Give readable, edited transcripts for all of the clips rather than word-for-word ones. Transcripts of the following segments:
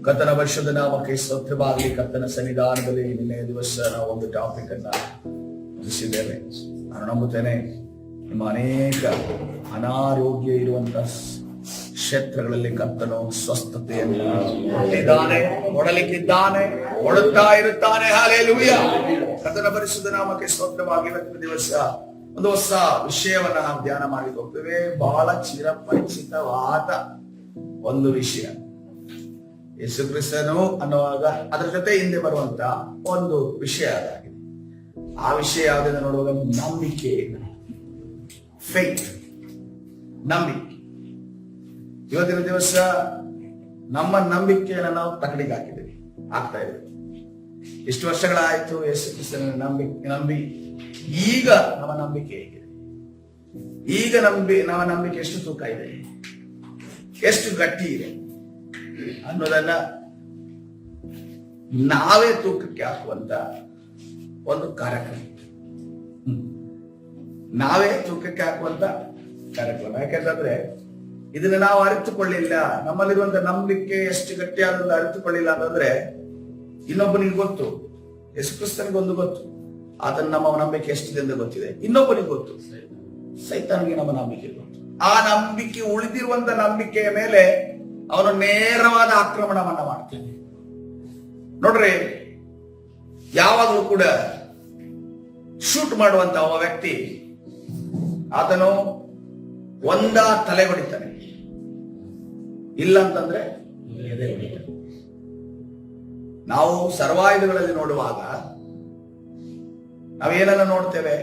ಕರ್ತನ ಪರಿಶುದ್ಧ ನಾಮಕ್ಕೆ ಸ್ತೋತ್ರವಾಗಲಿ. ಕರ್ತನ ಸನ್ನಿಧಾನದಲ್ಲಿ ನಿನ್ನೆ ದಿವಸ ನಾವು ಒಂದು ಟಾಪಿಕ್ ಅನ್ನ ಮುಗಿಸಿದ್ದೇವೆ. ನಾನು ನಂಬುತ್ತೇನೆ ನಿಮ್ಮ ಅನೇಕ ಅನಾರೋಗ್ಯ ಇರುವಂತಹ ಕ್ಷೇತ್ರಗಳಲ್ಲಿ ಕರ್ತನು ಸ್ವಸ್ಥತೆಯನ್ನು ಕೊಟ್ಟಿದ್ದಾನೆ, ಕೊಡಲಿಕ್ಕಿದ್ದಾನೆ, ಕೊಡುತ್ತಾ ಇರುತ್ತಾನೆ. ಹಲ್ಲೆಲೂಯಾ. ಕರ್ತನ ಪರಿಶುದ್ಧ ನಾಮಕ್ಕೆ ಸ್ತೋತ್ರವಾಗಿ ಇವತ್ತಿನ ದಿವಸ ಒಂದು ಹೊಸ ವಿಷಯವನ್ನ ನಾವು ಧ್ಯಾನ ಮಾಡಿ ಹೋಗ್ತೇವೆ. ಬಹಳ ಚಿರಪರಿಚಿತವಾದ ಒಂದು ವಿಷಯ, ಯೇಸು ಕ್ರಿಸ್ತನು ಅನ್ನುವಾಗ ಅದರ ಜೊತೆ ಹಿಂದೆ ಬರುವಂತ ಒಂದು ವಿಷಯ ಅದಾಗಿದೆ. ಆ ವಿಷಯ ಯಾವುದನ್ನು ನೋಡುವಾಗ ನಂಬಿಕೆ, ಫೇತ್, ನಂಬಿಕೆ. ಇವತ್ತಿನ ದಿವಸ ನಮ್ಮ ನಂಬಿಕೆಯನ್ನು ನಾವು ತಕಡಿಗೆ ಆಗ್ತಾ ಇದ್ದೇವೆ. ಇಷ್ಟು ವರ್ಷಗಳಾಯ್ತು ಯೇಸು ಕ್ರಿಸ್ತನ ನಂಬಿ ಈಗ ನಮ್ಮ ನಂಬಿಕೆ ಹೇಗಿದೆ? ಈಗ ನಮ್ಮ ನಂಬಿಕೆ ಎಷ್ಟು ತೂಕ ಇದೆ, ಎಷ್ಟು ಗಟ್ಟಿ ಇದೆ ಅನ್ನೋದನ್ನ ನಾವೇ ತೂಕಕ್ಕೆ ಹಾಕುವಂತ ಒಂದು ಕಾರ್ಯಕ್ರಮ. ನಾವೇ ತೂಕಕ್ಕೆ ಹಾಕುವಂತ ಕಾರ್ಯಕ್ರಮ. ಯಾಕೆಂತಂದ್ರೆ ಇದನ್ನ ನಾವು ಅರಿತುಕೊಳ್ಳಿಲ್ಲ, ನಮ್ಮಲ್ಲಿರುವಂತ ನಂಬಿಕೆ ಎಷ್ಟು ಗಟ್ಟಿಯಾದ ಅರಿತುಕೊಳ್ಳಿಲ್ಲ ಅಂತಂದ್ರೆ ಇನ್ನೊಬ್ಬನಿಗೆ ಗೊತ್ತು, ಯೇಸು ಕ್ರಿಸ್ತನಿಗೊಂದು ಗೊತ್ತು, ಆತನ ನಮ್ಮ ನಂಬಿಕೆ ಎಷ್ಟಿದೆ ಅಂತ ಗೊತ್ತಿದೆ. ಇನ್ನೊಬ್ಬನಿಗೆ ಗೊತ್ತು, ಸೈತಾನಿಗೆ ನಮ್ಮ ನಂಬಿಕೆ ಗೊತ್ತು. ಆ ನಂಬಿಕೆ, ಉಳಿದಿರುವಂತ ನಂಬಿಕೆಯ ಮೇಲೆ ಅವನು ನೇರವಾದ ಆಕ್ರಮಣವನ್ನ ಮಾಡ್ತಾನೆ. ನೋಡ್ರಿ, ಯಾವಾಗಲೂ ಕೂಡ ಶೂಟ್ ಮಾಡುವಂತ ಒಬ್ಬ ವ್ಯಕ್ತಿ ಆತನು ಒಂದ ತಲೆ ಹೊಡಿತಾನೆ, ಇಲ್ಲ ಅಂತಂದ್ರೆ ಎದೆ ಹೊಡಿತಾನೆ. ನಾವು ಸರ್ವಾಯುಧಗಳಲ್ಲಿ ನೋಡುವಾಗ ನಾವೇನೆಲ್ಲ ನೋಡ್ತೇವೆ?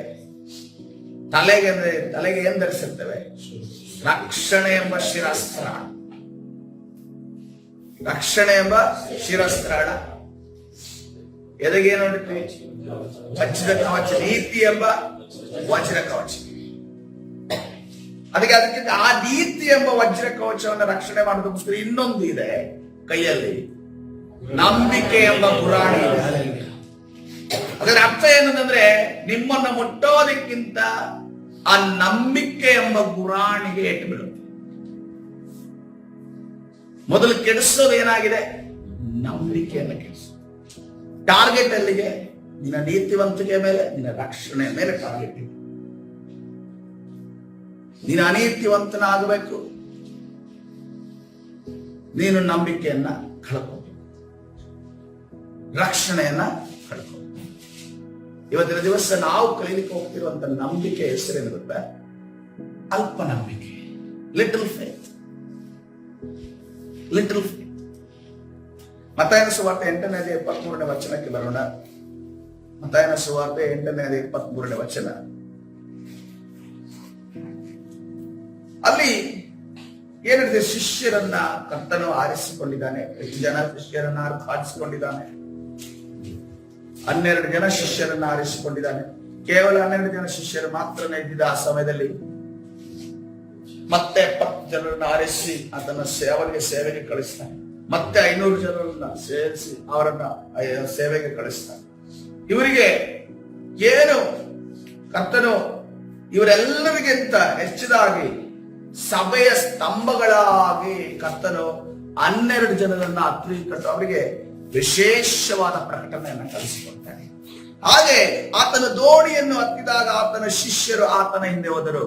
ತಲೆಗೆ ಏನ್ ಧರಿಸಿರ್ತೇವೆ? ರಕ್ಷಣೆ ಎಂಬ ಶಿರಸ್ತ್ರ, ರಕ್ಷಣೆ ಎಂಬ ಶಿರಸ್ತ್ರಾಣ. ಎದೆಗೆ ಏನು ನೋಡ್ತೀವಿ? ವಜ್ರ ಕವಚ, ನೀತಿ ಎಂಬ ವಜ್ರ ಕವಚ. ಅದಕ್ಕಿಂತ ಆ ನೀತಿ ಎಂಬ ವಜ್ರ ಕವಚವನ್ನು ರಕ್ಷಣೆ ಮಾಡೋದಕ್ಕೋಸ್ಕರ ಇನ್ನೊಂದು ಇದೆ ಕೈಯಲ್ಲಿ, ನಂಬಿಕೆ ಎಂಬ ಗುರಾಣಿ ಇದೆ. ಅದರ ಅರ್ಥ ಏನಂದ್ರೆ ನಿಮ್ಮನ್ನು ಮುಟ್ಟೋದಕ್ಕಿಂತ ಆ ನಂಬಿಕೆ ಎಂಬ ಗುರಾಣಿಗೆ ಏಟು ಬೀಳುತ್ತೆ. ಮೊದಲು ಕೆಡಿಸೋದು ಏನಾಗಿದೆ? ನಂಬಿಕೆಯನ್ನು ಕೆಡಿಸೋದು. ಟಾರ್ಗೆಟ್ ಅಲ್ಲಿಗೆ, ನಿನ್ನ ನೀತಿವಂತಿಕೆ ಮೇಲೆ, ನಿನ್ನ ರಕ್ಷಣೆ ಮೇಲೆ ಟಾರ್ಗೆಟ್ ಇದೆ. ನೀನು ಅನೀತಿವಂತನಾಗಬೇಕು, ನೀನು ನಂಬಿಕೆಯನ್ನ ಕಳ್ಕೋಬೇಕು, ರಕ್ಷಣೆಯನ್ನ ಕಳ್ಕೋಬೇಕು. ಇವತ್ತಿನ ದಿವಸ ನಾವು ಕಲೀಲಿಕ್ಕೆ ಹೋಗ್ತಿರುವಂತ ನಂಬಿಕೆ ಹೆಸರೇನಿರುತ್ತೆ? ಅಲ್ಪ ನಂಬಿಕೆ, ಲಿಟಲ್ ಫೇತ್, ಲಿಟಲ್ ಫೇತ್. ಮತ್ತಾಯನ ಸುವಾರ್ತೆ 8ನೇ ಅಧ್ಯಾಯ 23ನೇ ವಚನಕ್ಕೆ ಬರೋಣ. ಮತ್ತಾಯನ ಸುವಾರ್ತೆ 8ನೇ ಅಧ್ಯಾಯ 23ನೇ ವಚನ. ಅಲ್ಲಿ ಏನಿದೆ? ಶಿಷ್ಯರನ್ನ ಕರ್ತನು ಆರಿಸಿಕೊಂಡಿದ್ದಾನೆ. ಎಷ್ಟು ಜನ ಶಿಷ್ಯರನ್ನ ಆರಿಸಿಕೊಂಡಿದ್ದಾನೆ? 12 ಜನ ಶಿಷ್ಯರನ್ನ ಆರಿಸಿಕೊಂಡಿದ್ದಾನೆ. ಕೇವಲ 12 ಜನ ಶಿಷ್ಯರು ಮಾತ್ರನೇ ಇದ್ದಿದ್ದ ಆ ಸಮಯದಲ್ಲಿ. ಮತ್ತೆ 70 ಜನರನ್ನ ಆರಿಸಿ ಅವರಿಗೆ ಸೇವೆಗೆ ಕಳಿಸ್ತಾನೆ. ಮತ್ತೆ 500 ಜನರನ್ನ ಸೇರಿಸಿ ಅವರನ್ನ ಸೇವೆಗೆ ಕಳಿಸ್ತಾನೆ. ಇವರಿಗೆ ಏನು ಕರ್ತನು ಇವರೆಲ್ಲರಿಗಿಂತ ಹೆಚ್ಚಿದಾಗಿ ಸಭೆಯ ಸ್ತಂಭಗಳಾಗಿ ಕರ್ತನು 12 ಜನರನ್ನ ಹತ್ತಿರಟ್ಟು ಅವರಿಗೆ ವಿಶೇಷವಾದ ಪ್ರಕಟಣೆಯನ್ನು ಕಲಿಸಿಕೊಡ್ತಾನೆ. ಹಾಗೆ ಆತನ ದೋಣಿಯನ್ನು ಹತ್ತಿದಾಗ ಆತನ ಶಿಷ್ಯರು ಆತನ ಹಿಂದೆ ಹೋದರು.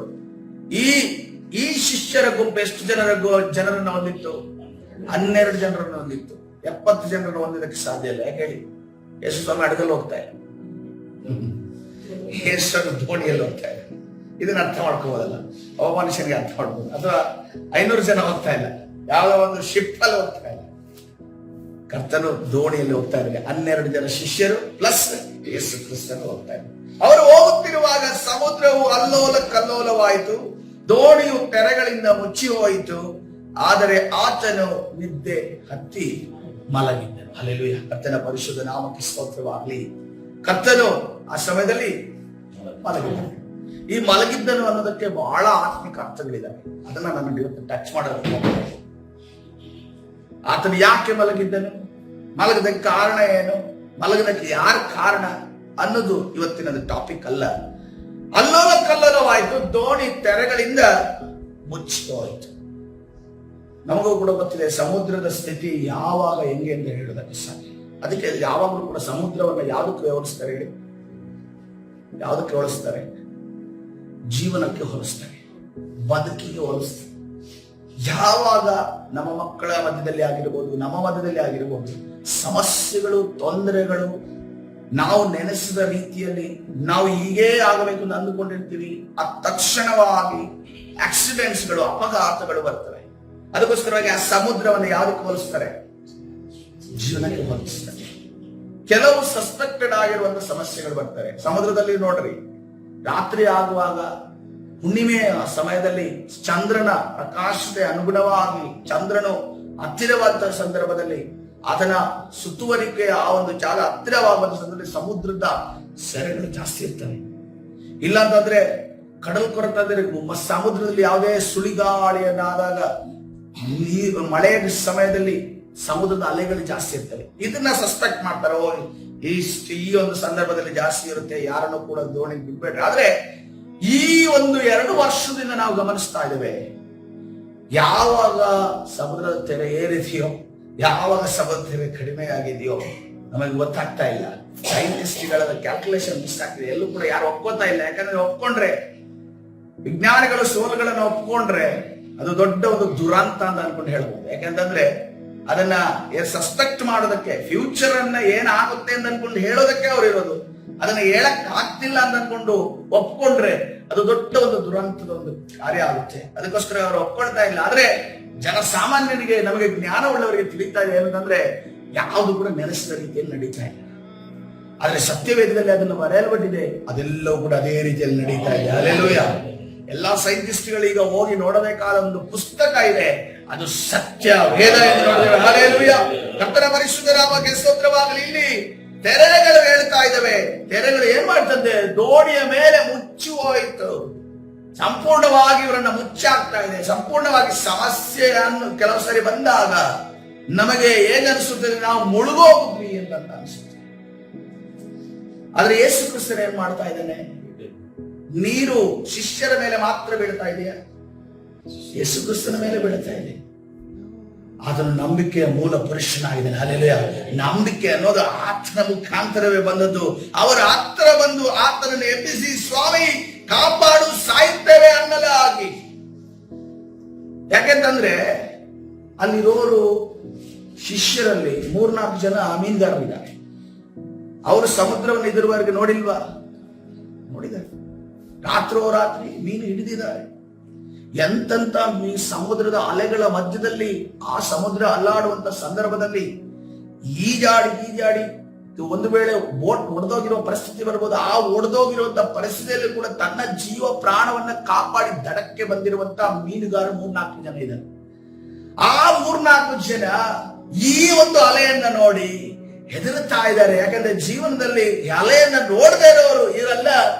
ಈ ಶಿಷ್ಯರ ಗುಂಪು ಎಷ್ಟು ಜನರನ್ನು ಹೊಂದಿತ್ತು? 12 ಜನರನ್ನು ಹೊಂದಿತ್ತು. 70 ಜನರನ್ನು ಹೊಂದಿದ್ದಕ್ಕೆ ಸಾಧ್ಯ ಇಲ್ಲ. ಯಾಕೆ ಹೇಳಿ? ಯೇಸು ಸ್ವಾಮಿ ಹಡಗಲ್ಲಿ ಹೋಗ್ತಾ ಇಲ್ಲ, ಯೇಸು ದೋಣಿಯಲ್ಲಿ ಹೋಗ್ತಾ ಇಲ್ಲ. ಇದನ್ನ ಅರ್ಥ ಮಾಡ್ಕೋಬೋದಲ್ಲ? ಒಬ್ಬ ಮನುಷ್ಯನಿಗೆ ಅರ್ಥ ಮಾಡ್ಬೋದು. ಅಥವಾ 500 ಜನ ಹೋಗ್ತಾ ಇಲ್ಲ, ಯಾವುದೋ ಒಂದು ಶಿಪ್ ಅಲ್ಲಿ ಹೋಗ್ತಾ ಇಲ್ಲ. ಕರ್ತನು ದೋಣಿಯಲ್ಲಿ ಹೋಗ್ತಾ ಇದ್ದಾರೆ. 12 ಜನ ಶಿಷ್ಯರು ಪ್ಲಸ್ ಯೇಸು ಕ್ರಿಸ್ತನು ಹೋಗ್ತಾ ಇದ್ದಾರೆ. ಅವರು ಹೋಗುತ್ತಿರುವಾಗ ಸಮುದ್ರವು ಅಲ್ಲೋಲ ಕಲ್ಲೋಲವಾಯಿತು, ದೋಣಿಯು ತೆರೆಗಳಿಂದ ಮುಚ್ಚಿ ಹೋಯಿತು, ಆದರೆ ಆತನು ನಿದ್ದೆ ಹತ್ತಿ ಮಲಗಿದ್ದನು. ಹಲ್ಲೆಲೂಯಾ. ಕರ್ತನ ಪರಿಶುದ್ಧ ನಾಮಕ್ಕೆ ಸ್ತೋತ್ರವಾಗಲಿ. ಕರ್ತನು ಆ ಸಮಯದಲ್ಲಿ ಮಲಗಿದ್ದನು. ಈ ಮಲಗಿದ್ದನು ಅನ್ನೋದಕ್ಕೆ ಬಹಳ ಆತ್ಮಿಕ ಅರ್ಥಗಳಿದ್ದಾವೆ. ಅದನ್ನ ನಾನು ಇವತ್ತು ಟಚ್ ಮಾಡೋದು. ಆತನು ಯಾಕೆ ಮಲಗಿದ್ದನು? ಮಲಗದಕ್ಕೆ ಕಾರಣ ಏನು? ಮಲಗದಕ್ಕೆ ಯಾರ ಕಾರಣ ಅನ್ನೋದು ಇವತ್ತಿನ ಟಾಪಿಕ್ ಅಲ್ಲ. ಅಲ್ಲೋಲ ಕಲ್ಲೋಲವಾಯಿತು, ದೋಣಿ ತೆರೆಗಳಿಂದ ಮುಚ್ಚಿ ಹೋಯಿತು. ನಮಗೂ ಕೂಡ ಗೊತ್ತಿದೆ ಸಮುದ್ರದ ಸ್ಥಿತಿ ಯಾವಾಗ ಹೆಂಗೆ ಅಂತ ಹೇಳೋದಕ್ಕೆ ಸಾಧ್ಯ. ಅದಕ್ಕೆ ಯಾವಾಗಲೂ ಕೂಡ ಸಮುದ್ರವನ್ನ ಯಾವುದಕ್ಕೆ ಹೋಲಿಸ್ತಾರೆ ಹೇಳಿ? ಯಾವುದಕ್ಕೆ ಹೋಲಿಸ್ತಾರೆ? ಜೀವನಕ್ಕೆ ಹೋಲಿಸ್ತಾರೆ, ಬದುಕಿಗೆ ಹೋಲಿಸ್ತಾರೆ. ಯಾವಾಗ ನಮ್ಮ ಮಕ್ಕಳ ಮಧ್ಯದಲ್ಲಿ ಆಗಿರ್ಬೋದು, ನಮ್ಮ ಮಧ್ಯದಲ್ಲಿ ಆಗಿರ್ಬೋದು, ಸಮಸ್ಯೆಗಳು, ತೊಂದರೆಗಳು ನಾವು ನೆನೆಸಿದ ರೀತಿಯಲ್ಲಿ ನಾವು ಹೀಗೇ ಆಗಬೇಕು ಅಂತ ಅಂದುಕೊಂಡಿರ್ತೀವಿ, ತಕ್ಷಣವಾಗಿ ಆಕ್ಸಿಡೆಂಟ್ಸ್ಗಳು, ಅಪಘಾತಗಳು ಬರ್ತವೆ. ಅದಕ್ಕೋಸ್ಕರವಾಗಿ ಆ ಸಮುದ್ರವನ್ನು ಯಾವುದಕ್ಕೆ ಹೋಲಿಸ್ತಾರೆ? ಜೀವನಕ್ಕೆ ಹೋಲಿಸ್ತಾರೆ. ಕೆಲವು ಸಸ್ಪೆಕ್ಟೆಡ್ ಆಗಿರುವಂತಹ ಸಮಸ್ಯೆಗಳು ಬರ್ತವೆ ಸಮುದ್ರದಲ್ಲಿ. ನೋಡ್ರಿ, ರಾತ್ರಿ ಆಗುವಾಗ ಹುಣ್ಣಿಮೆಯ ಸಮಯದಲ್ಲಿ ಚಂದ್ರನ ಪ್ರಕಾಶತೆ ಅನುಗುಣವಾಗಿ ಚಂದ್ರನು ಹತ್ತಿರವಾದ ಸಂದರ್ಭದಲ್ಲಿ ಅದನ್ನ ಸುತ್ತುವರಿಕೆಯ ಆ ಒಂದು ಜಾಗ ಹತ್ತಿರವಾಗುವಂತ ಸಂದರ್ಭದಲ್ಲಿ ಸಮುದ್ರದ ಸೆರೆಗಳು ಜಾಸ್ತಿ ಇರ್ತವೆ. ಇಲ್ಲಾಂತಂದ್ರೆ ಕಡಲ್ ಕೊರತೆ ಸಮುದ್ರದಲ್ಲಿ ಯಾವುದೇ ಸುಳಿಗಾಳಿಯನ್ನಾದಾಗ ಈ ಮಳೆಯ ಸಮಯದಲ್ಲಿ ಸಮುದ್ರದ ಅಲೆಗಳು ಜಾಸ್ತಿ ಇರ್ತವೆ. ಇದನ್ನ ಸಸ್ಪೆಕ್ಟ್ ಮಾಡ್ತಾರೆ, ಈ ಒಂದು ಸಂದರ್ಭದಲ್ಲಿ ಜಾಸ್ತಿ ಇರುತ್ತೆ, ಯಾರನ್ನು ಕೂಡ ದೋಣಿ ಬಿಡ್ಬೇಡ್ರಿ. ಆದ್ರೆ ಈ ಒಂದು 2 ವರ್ಷದಿಂದ ನಾವು ಗಮನಿಸ್ತಾ ಇದ್ದೇವೆ, ಯಾವಾಗ ಸಮುದ್ರದ ತೆರೆ ಏರಿದೆಯೋ, ಯಾವಾಗ ಸಮುದ್ರ ತೆರೆ ಕಡಿಮೆ ಆಗಿದೆಯೋ ನಮಗೆ ಗೊತ್ತಾಗ್ತಾ ಇಲ್ಲ. ಸೈಂಟಿಸ್ಟ್ಗಳ ಕ್ಯಾಲ್ಕುಲೇಷನ್ ಮಿಸ್ ಆಗ್ತಿದೆ. ಎಲ್ಲೂ ಕೂಡ ಯಾರು ಒಪ್ಕೋತಾ ಇಲ್ಲ. ಯಾಕಂದ್ರೆ ಒಪ್ಕೊಂಡ್ರೆ, ವಿಜ್ಞಾನಿಗಳು ಸೋಲುಗಳನ್ನು ಒಪ್ಕೊಂಡ್ರೆ ಅದು ದೊಡ್ಡ ಒಂದು ದುರಂತ ಅಂತ ಅನ್ಕೊಂಡು ಹೇಳ್ಬೋದು. ಯಾಕಂತಂದ್ರೆ ಅದನ್ನ ಸಸ್ಪೆಕ್ಟ್ ಮಾಡೋದಕ್ಕೆ, ಫ್ಯೂಚರ್ ಅನ್ನ ಏನಾಗುತ್ತೆ ಅಂತ ಅನ್ಕೊಂಡು ಹೇಳೋದಕ್ಕೆ ಅವ್ರು ಇರೋದು. ಅದನ್ನ ಹೇಳಕ್ ಆಗ್ತಿಲ್ಲ ಅಂತ ಅನ್ಕೊಂಡು ಒಪ್ಕೊಂಡ್ರೆ ಅದು ದೊಡ್ಡ ಒಂದು ದುರಂತದ ಒಂದು ಕಾರ್ಯ ಆಗುತ್ತೆ. ಅದಕ್ಕೋಸ್ಕರ ಅವರು ಒಪ್ಕೊಳ್ತಾ ಇಲ್ಲ. ಆದ್ರೆ ಜನಸಾಮಾನ್ಯರಿಗೆ, ನಮಗೆ ಜ್ಞಾನ ಉಳ್ಳವರಿಗೆ ತಿಳಿತಾ ಇದೆ ಏನಂತಂದ್ರೆ ಯಾವುದು ಕೂಡ ನೆನೆಸಿದ ರೀತಿಯಲ್ಲಿ ನಡೀತಾ ಇಲ್ಲ. ಆದ್ರೆ ಸತ್ಯವೇದದಲ್ಲಿ ಅದನ್ನು ಬರೆಯಲ್ಪಟ್ಟಿದೆ, ಅದೆಲ್ಲವೂ ಕೂಡ ಅದೇ ರೀತಿಯಲ್ಲಿ ನಡೀತಾ ಇದೆ. ಹಲ್ಲೆಲೂಯಾ. ಎಲ್ಲಾ ಸೈಂಟಿಸ್ಟ್ಗಳು ಈಗ ಹೋಗಿ ನೋಡಬೇಕಾದ ಒಂದು ಪುಸ್ತಕ ಇದೆ, ಅದು ಸತ್ಯ ವೇದ ಎಂದು ನೋಡಿದ್ದೇವೆ. ಹಲ್ಲೆಲೂಯಾ. ಕರ್ತನ ಪರಿಶುದ್ಧ ನಾಮಕ್ಕೆ ಸ್ತೋತ್ರವಾಗಲಿ. ಇಲ್ಲಿ ತೆರೆಗಳು ಹೇಳ್ತಾ ಇದ್ದಾವೆ. ತೆರೆಗಳು ಏನ್ ಮಾಡ್ತಂತೆ? ದೋಣಿಯ ಮೇಲೆ ಮುಚ್ಚಿ ಹೋಯಿತು. ಸಂಪೂರ್ಣವಾಗಿ ಇವರನ್ನ ಮುಚ್ಚಾಗ್ತಾ ಇದೆ. ಸಂಪೂರ್ಣವಾಗಿ ಸಮಸ್ಯೆಯನ್ನು ಕೆಲವು ಸರಿ ಬಂದಾಗ ನಮಗೆ ಹೇಗನ್ಸುತ್ತದೆ? ನಾವು ಮುಳುಗೋಗ್ತೀವಿ ಅಂತ ಅನ್ಸುತ್ತೆ. ಆದ್ರೆ ಯೇಸು ಕ್ರಿಸ್ತರು ಏನ್ ಮಾಡ್ತಾ ಇದ್ದಾನೆ? ನೀರು ಶಿಷ್ಯರ ಮೇಲೆ ಮಾತ್ರ ಬೀಳ್ತಾ ಇದೆಯಾ? ಯೇಸು ಕ್ರಿಸ್ತನ ಮೇಲೆ ಬೀಳ್ತಾ ಇದೆ. ಅದನ್ನು ನಂಬಿಕೆಯ ಮೂಲ ಪುರುಷನಾಗಿದ್ದಾನೆ. ಹಲ್ಲೆಲೂಯಾ. ನಂಬಿಕೆ ಅನ್ನೋದು ಆತನ ಮುಖಾಂತರವೇ ಬಂದದ್ದು. ಅವರ ಹತ್ತಿರ ಬಂದು ಆತನನ್ನು ಎಬ್ಬಿಸಿ, ಸ್ವಾಮಿ ಕಾಪಾಡು, ಸಾಯುತ್ತೇವೆ ಅನ್ನಲಾಗಿ. ಯಾಕೆಂತಂದ್ರೆ ಅಲ್ಲಿರೋರು ಶಿಷ್ಯರಲ್ಲಿ 3-4 ಜನ ಮೀನುಗಾರರಿದ್ದಾರೆ. ಅವರು ಸಮುದ್ರವನ್ನು ಇದುವರೆಗೆ ನೋಡಿಲ್ವಾ? ನೋಡಿದ್ದಾರೆ. ರಾತ್ರಿ ಮೀನು ಹಿಡಿದಿದ್ದಾರೆ. ಎಂತೆಂತ ಸಮುದ್ರದ ಅಲೆಗಳ ಮಧ್ಯದಲ್ಲಿ, ಆ ಸಮುದ್ರ ಅಲ್ಲಾಡುವಂತ ಸಂದರ್ಭದಲ್ಲಿ ಈಜಾಡಿ ಒಂದು ವೇಳೆ ಬೋಟ್ ಒಡೆದೋಗಿರೋ ಪರಿಸ್ಥಿತಿ ಬರ್ಬೋದು. ಆ ಒಡೆದೋಗಿರುವಂತ ಪರಿಸ್ಥಿತಿಯಲ್ಲಿ ಕೂಡ ತನ್ನ ಜೀವ ಪ್ರಾಣವನ್ನ ಕಾಪಾಡಿ ದಡಕ್ಕೆ ಬಂದಿರುವಂತ ಮೀನುಗಾರ 3-4 ಜನ ಇದ್ದಾರೆ. ಆ 3-4 ಜನ ಈ ಒಂದು ಅಲೆಯನ್ನ ನೋಡಿ ಹೆದರುತ್ತಾ ಇದ್ದಾರೆ. ಯಾಕಂದ್ರೆ ಜೀವನದಲ್ಲಿ ಅಲೆಯನ್ನ ನೋಡದೇ ಇರೋರು ಇವರೆಲ್ಲ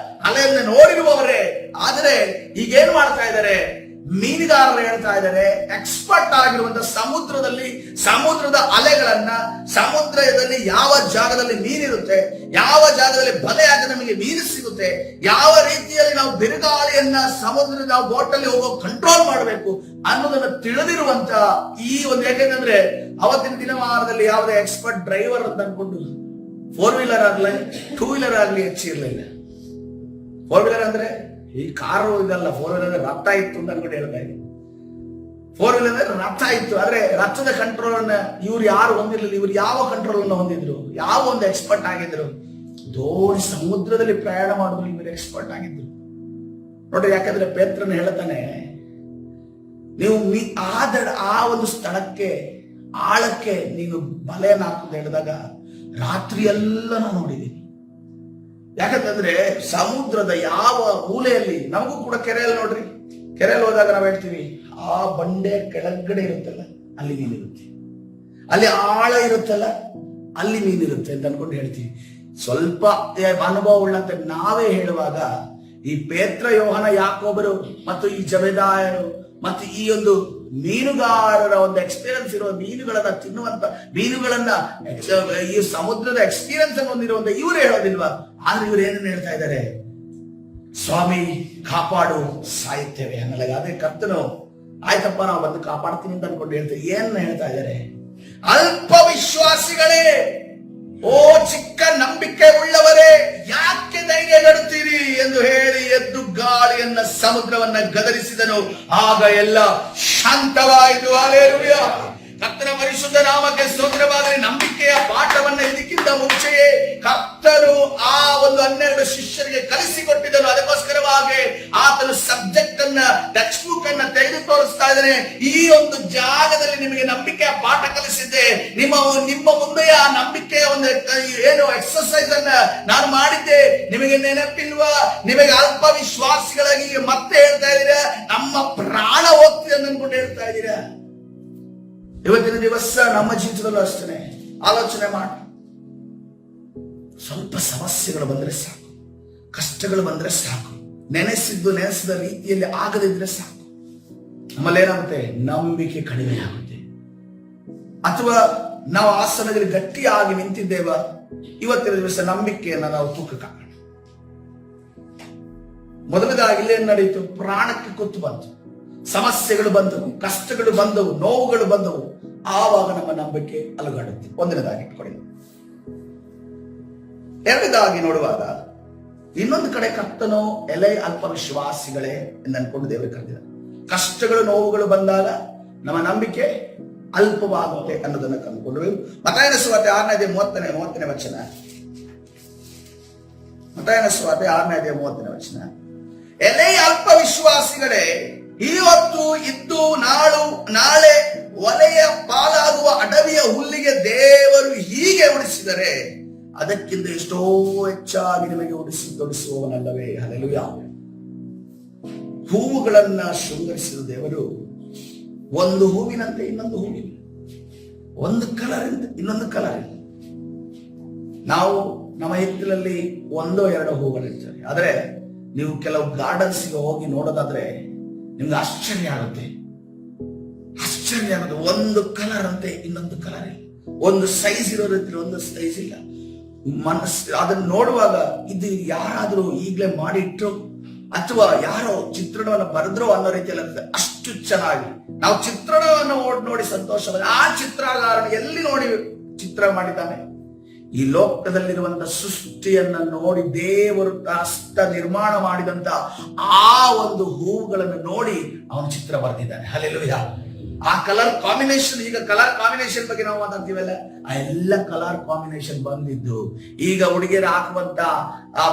ಅಲೆಯನ್ನ ನೋಡಿರುವವರೇ. ಆದ್ರೆ ಈಗೇನ್ ಮಾಡ್ತಾ ಇದ್ದಾರೆ? ಮೀನುಗಾರರು ಹೇಳ್ತಾ ಇದ್ದಾರೆ, ಎಕ್ಸ್ಪರ್ಟ್ ಆಗಿರುವಂತ ಸಮುದ್ರದ ಅಲೆಗಳನ್ನ, ಸಮುದ್ರದಲ್ಲಿ ಯಾವ ಜಾಗದಲ್ಲಿ ಮೀನಿರುತ್ತೆ, ಯಾವ ಜಾಗದಲ್ಲಿ ಬಲೆ ಆಗ ನಮಗೆ ಮೀನು ಸಿಗುತ್ತೆ, ಯಾವ ರೀತಿಯಲ್ಲಿ ನಾವು ಬಿರುಗಾಳಿಯನ್ನ ಸಮುದ್ರದ ನಾವು ಬೋಟಲ್ಲಿ ಹೋಗೋ ಕಂಟ್ರೋಲ್ ಮಾಡಬೇಕು ಅನ್ನೋದನ್ನ ತಿಳಿದಿರುವಂತ ಈ ಒಂದು, ಯಾಕೆಂದ್ರೆ ಅವತ್ತಿನ ದಿನವಾರದಲ್ಲಿ ಯಾವುದೇ ಎಕ್ಸ್ಪರ್ಟ್ ಡ್ರೈವರ್ ಅಂತ ಅನ್ಕೊಂಡು 4 ವೀಲರ್ ಆಗ್ಲಿ 2 ವೀಲರ್ ಆಗ್ಲಿ ಹೆಚ್ಚಿರ್ಲಿಲ್ಲ. 4 ವೀಲರ್ ಅಂದ್ರೆ ಈ ಕಾರು ಇದಲ್ಲ. 4 ವೀಲರ್ ಅಂದ್ರೆ ರಥ ಇತ್ತು ಅಂತ ಅನ್ಕೊಂಡು ಹೇಳ್ತಾ ಇದ್ದೀನಿ. 4 ವೀಲರ್ ಅಂದ್ರೆ ರಥ ಇತ್ತು. ಆದ್ರೆ ರಥದ ಕಂಟ್ರೋಲ್ ಅನ್ನ ಇವ್ರು ಯಾರು ಹೊಂದಿರ್ಲಿಲ್ಲ. ಇವ್ರು ಯಾವ ಕಂಟ್ರೋಲ್ ಅನ್ನ ಹೊಂದಿದ್ರು? ಯಾವ ಒಂದು ಎಕ್ಸ್ಪರ್ಟ್ ಆಗಿದ್ರು? ದೋಣಿ ಸಮುದ್ರದಲ್ಲಿ ಪ್ರಯಾಣ ಮಾಡೋದು ಇವರು ಎಕ್ಸ್ಪರ್ಟ್ ಆಗಿದ್ರು ನೋಡ್ರಿ. ಯಾಕಂದ್ರೆ ಪೇತ್ರನ ಹೇಳ್ತಾನೆ, ನೀವು ಆ ಒಂದು ಸ್ಥಳಕ್ಕೆ, ಆಳಕ್ಕೆ ನೀನು ಬಲೆಯನ್ನು ಹಾಕುದು ಹೇಳಿದಾಗ ರಾತ್ರಿ ಎಲ್ಲ ನಾನು ನೋಡಿದ್ದೀನಿ. ಯಾಕಂತಂದ್ರೆ ಸಮುದ್ರದ ಯಾವ ಮೂಲೆಯಲ್ಲಿ, ನಮಗೂ ಕೂಡ ಕೆರೆಯಲ್ಲಿ ನೋಡ್ರಿ, ಕೆರೆಯಲ್ಲಿ ಹೋದಾಗ ನಾವು ಹೇಳ್ತೀವಿ ಆ ಬಂಡೆ ಕೆಳಗಡೆ ಇರುತ್ತಲ್ಲ ಅಲ್ಲಿ ಮೀನಿರುತ್ತೆ, ಅಲ್ಲಿ ಆಳ ಇರುತ್ತಲ್ಲ ಅಲ್ಲಿ ಮೀನಿರುತ್ತೆ ಅಂತ ಅನ್ಕೊಂಡು ಹೇಳ್ತೀವಿ. ಸ್ವಲ್ಪ ಅನುಭವ ಉಳ್ಳಂತೆ ನಾವೇ ಹೇಳುವಾಗ ಈ ಪೇತ್ರ, ಯೋಹನ, ಯಾಕೋಬರು ಮತ್ತು ಈ ಜಬೆದಾಯರು ಮತ್ತು ಈ ಒಂದು ಮೀನುಗಾರರ ಒಂದು ಎಕ್ಸ್ಪೀರಿಯನ್ಸ್ ಇರುವ ಮೀನುಗಳನ್ನ ತಿನ್ನುವಂತ, ಮೀನುಗಳನ್ನ ಈ ಸಮುದ್ರದ ಎಕ್ಸ್ಪೀರಿಯನ್ಸ್ ಅನ್ನು ಹೊಂದಿರುವಂತ ಇವ್ರು ಹೇಳೋದಿಲ್ವಾ? ಆದ್ರೆ ಇವ್ರು ಏನನ್ನು ಹೇಳ್ತಾ ಇದ್ದಾರೆ? ಸ್ವಾಮಿ ಕಾಪಾಡು, ಸಾಯುತ್ತೇವೆ ಅನ್ನಲಾಗ. ಅದೇ ಕರ್ತನು ಆಯ್ತಪ್ಪ ನಾವು ಬಂದು ಕಾಪಾಡ್ತೀನಿ ಅಂತ ಅನ್ಕೊಂಡು ಹೇಳ್ತಾರೆ. ಏನ್ ಹೇಳ್ತಾ ಇದ್ದಾರೆ? ಅಲ್ಪ ವಿಶ್ವಾಸಿಗಳೇ, ಓ ಚಿಕ್ಕ ನಂಬಿಕೆ ಉಳ್ಳವರೇ, ಯಾಕೆ ಧೈರ್ಯಗೆಡುತ್ತೀರಿ ಎಂದು ಹೇಳಿ ಎದ್ದು ಗಾಳಿಯನ್ನ ಸಮುದ್ರವನ್ನ ಗದರಿಸಿದನು. ಆಗ ಎಲ್ಲ ಶಾಂತವಾಯಿತು. ಹಲ್ಲೆಲೂಯಾ. ಕರ್ತನ ಪರಿಶುದ್ಧ ನಾಮಕ್ಕೆ ಸ್ತೋತ್ರವಾಗಲಿ. ನಂಬಿಕೆಯ ಪಾಠವನ್ನ ಇದಕ್ಕಿಂತ ಮುಂಚೆಯೇ ಕರ್ತನು ಆ ಒಂದು 12 ಶಿಷ್ಯರಿಗೆ ಕಲಿಸಿಕೊಟ್ಟಿದ್ದನು. ಅದಕ್ಕೋಸ್ಕರವಾಗಿ ಆತನು ಸಬ್ಜೆಕ್ಟ್ ಅನ್ನ, ಟೆಕ್ಸ್ಟ್ ಬುಕ್ ಅನ್ನ ತೆಗೆದು ತೋರಿಸ್ತಾ ಇದ್ದಾನೆ. ಈ ಒಂದು ಜಾಗದಲ್ಲಿ ನಿಮಗೆ ನಂಬಿಕೆಯ ಪಾಠ ಕಲಿಸಿದ್ದೆ. ನಿಮ್ಮ ಮುಂದೆ ಆ ನಂಬಿಕೆಯ ಒಂದು ಏನು ಎಕ್ಸರ್ಸೈಸ್ ಅನ್ನ ನಾನು ಮಾಡಿದ್ದೆ. ನಿಮಗೆ ನೆನಪಿಲ್ವಾ? ನಿಮಗೆ ಅಲ್ಪ ವಿಶ್ವಾಸಿಗಳಾಗಿ ಮತ್ತೆ ಹೇಳ್ತಾ ಇದ್ದೀರಾ, ನಮ್ಮ ಪ್ರಾಣ ಹೋಗ್ತಿದೆ ಅನ್ಕೊಂಡು ಹೇಳ್ತಾ ಇದ್ದೀರಾ. ಇವತ್ತಿನ ದಿವಸ ನಮ್ಮ ಜೀವಿತದಲ್ಲೂ ಅಷ್ಟೇ ಆಲೋಚನೆ ಮಾಡಿ. ಸ್ವಲ್ಪ ಸಮಸ್ಯೆಗಳು ಬಂದ್ರೆ ಸಾಕು, ಕಷ್ಟಗಳು ಬಂದ್ರೆ ಸಾಕು, ನೆನೆಸಿದ ರೀತಿಯಲ್ಲಿ ಆಗದಿದ್ರೆ ಸಾಕು, ನಮ್ಮಲ್ಲಿ ಏನಾಗುತ್ತೆ? ನಂಬಿಕೆ ಕಡಿಮೆ ಆಗುತ್ತೆ. ಅಥವಾ ನಾವು ಆಸನದಲ್ಲಿ ಗಟ್ಟಿಯಾಗಿ ನಿಂತಿದ್ದೇವ, ಇವತ್ತಿನ ದಿವಸ ನಂಬಿಕೆಯನ್ನ ನಾವು ತೂಕಕ್ಕೆ ಹಾಕೋಣ. ಮೊದಲದಾಗಿ ಇಲ್ಲೇನ್ ನಡೀತು? ಪ್ರಾಣಕ್ಕೆ ಕುತ್ತು ಬಂತು, ಸಮಸ್ಯೆಗಳು ಬಂದವು, ಕಷ್ಟಗಳು ಬಂದವು, ನೋವುಗಳು ಬಂದವು. ಆವಾಗ ನಮ್ಮ ನಂಬಿಕೆ ಅಲುಗಾಡುತ್ತೆ. ಒಂದನೇದಾಗಿ ಇಟ್ಕೊಳ್ಳಿ. ಎರಡನೇದಾಗಿ ನೋಡುವಾಗ ಇನ್ನೊಂದು ಕಡೆ ಕರ್ತನೋ ಎಲೆ ಅಲ್ಪ ವಿಶ್ವಾಸಿಗಳೇ ಎಂದು ಅನ್ಕೊಂಡು ದೇವರು ಕರೆದಿದ್ದಾರೆ. ಕಷ್ಟಗಳು ನೋವುಗಳು ಬಂದಾಗ ನಮ್ಮ ನಂಬಿಕೆ ಅಲ್ಪವಾಗುತ್ತೆ ಅನ್ನೋದನ್ನು ಕಂಡುಕೊಂಡ್ರು. ಮತ್ತಾಯನ ಸುವಾರ್ತೆ 6:30 ವಚನ. ಮತ್ತಾಯನ ಸುವಾರ್ತೆ 6:30 ಎಲೆ ಅಲ್ಪ ವಿಶ್ವಾಸಿಗಳೇ, ಇವತ್ತು ಇದ್ದು ನಾಳೆ ಒಲೆಯ ಪಾಲಾಗುವ ಅಡವಿಯ ಹುಲ್ಲಿಗೆ ದೇವರು ಹೀಗೆ ಉಡಿಸಿದರೆ ಅದಕ್ಕಿಂತ ಎಷ್ಟೋ ಹೆಚ್ಚಾಗಿ ನಿಮಗೆ ತೊಡಿಸುವವನಲ್ಲವೇ. ಹಲ್ಲೆಲೂಯಾ. ಹೂವುಗಳನ್ನ ಶೃಂಗರಿಸಿದ ದೇವರು ಒಂದು ಹೂವಿನಂತೆ ಇನ್ನೊಂದು ಹೂವಿನ, ಒಂದು ಕಲರ್ ಇನ್ನೊಂದು ಕಲರ್. ನಾವು ನಮ್ಮ ಹಿತ್ತಲಲ್ಲಿ 1-2 ಹೂಗಳಿರ್ತವೆ. ಆದ್ರೆ ನೀವು ಕೆಲವು ಗಾರ್ಡನ್ಸ್ಗೆ ಹೋಗಿ ನೋಡೋದಾದ್ರೆ ನಿಮ್ಗೆ ಆಶ್ಚರ್ಯ ಆಗುತ್ತೆ. ಒಂದು ಕಲರ್ ಅಂತೆ ಇನ್ನೊಂದು ಕಲರ್ ಇಲ್ಲ, ಒಂದು ಸೈಜ್ ಇರೋ ರೀತಿ ಒಂದು ಸೈಜ್ ಇಲ್ಲ. ಅದನ್ನ ನೋಡುವಾಗ ಇದು ಯಾರಾದ್ರೂ ಈಗಲೇ ಮಾಡಿಟ್ರು ಅಥವಾ ಯಾರೋ ಚಿತ್ರಣವನ್ನು ಬರೆದ್ರು ಅನ್ನೋ ರೀತಿಯಲ್ಲಿ ಅಷ್ಟು ಚೆನ್ನಾಗಿ ನಾವು ಚಿತ್ರಣವನ್ನು ನೋಡಿ ಸಂತೋಷವಾಗಿ ಆ ಚಿತ್ರಗಾರನ ಎಲ್ಲಿ ನೋಡಿ ಚಿತ್ರ ಮಾಡಿದ್ದಾನೆ. ಈ ಲೋಕದಲ್ಲಿರುವಂತ ಸೃಷ್ಟಿಯನ್ನ ನೋಡಿ ದೇವರು ಅಷ್ಟ ನಿರ್ಮಾಣ ಮಾಡಿದಂತ ಆ ಒಂದು ಹೂವುಗಳನ್ನು ನೋಡಿ ಅವನು ಚಿತ್ರ ಬರೆದಿದ್ದಾನೆ. ಹಲ್ಲೆಲೂಯಾ. ಆ ಕಲರ್ ಕಾಂಬಿನೇಷನ್, ಈಗ ಕಲರ್ ಕಾಂಬಿನೇಷನ್ ಬಗ್ಗೆ ನಾವು ಮಾತಾಡ್ತೀವಲ್ಲ, ಆ ಎಲ್ಲ ಕಲರ್ ಕಾಂಬಿನೇಷನ್ ಬಂದಿದ್ದು ಈಗ ಹುಡುಗಿಯರು ಹಾಕುವಂತ ಆ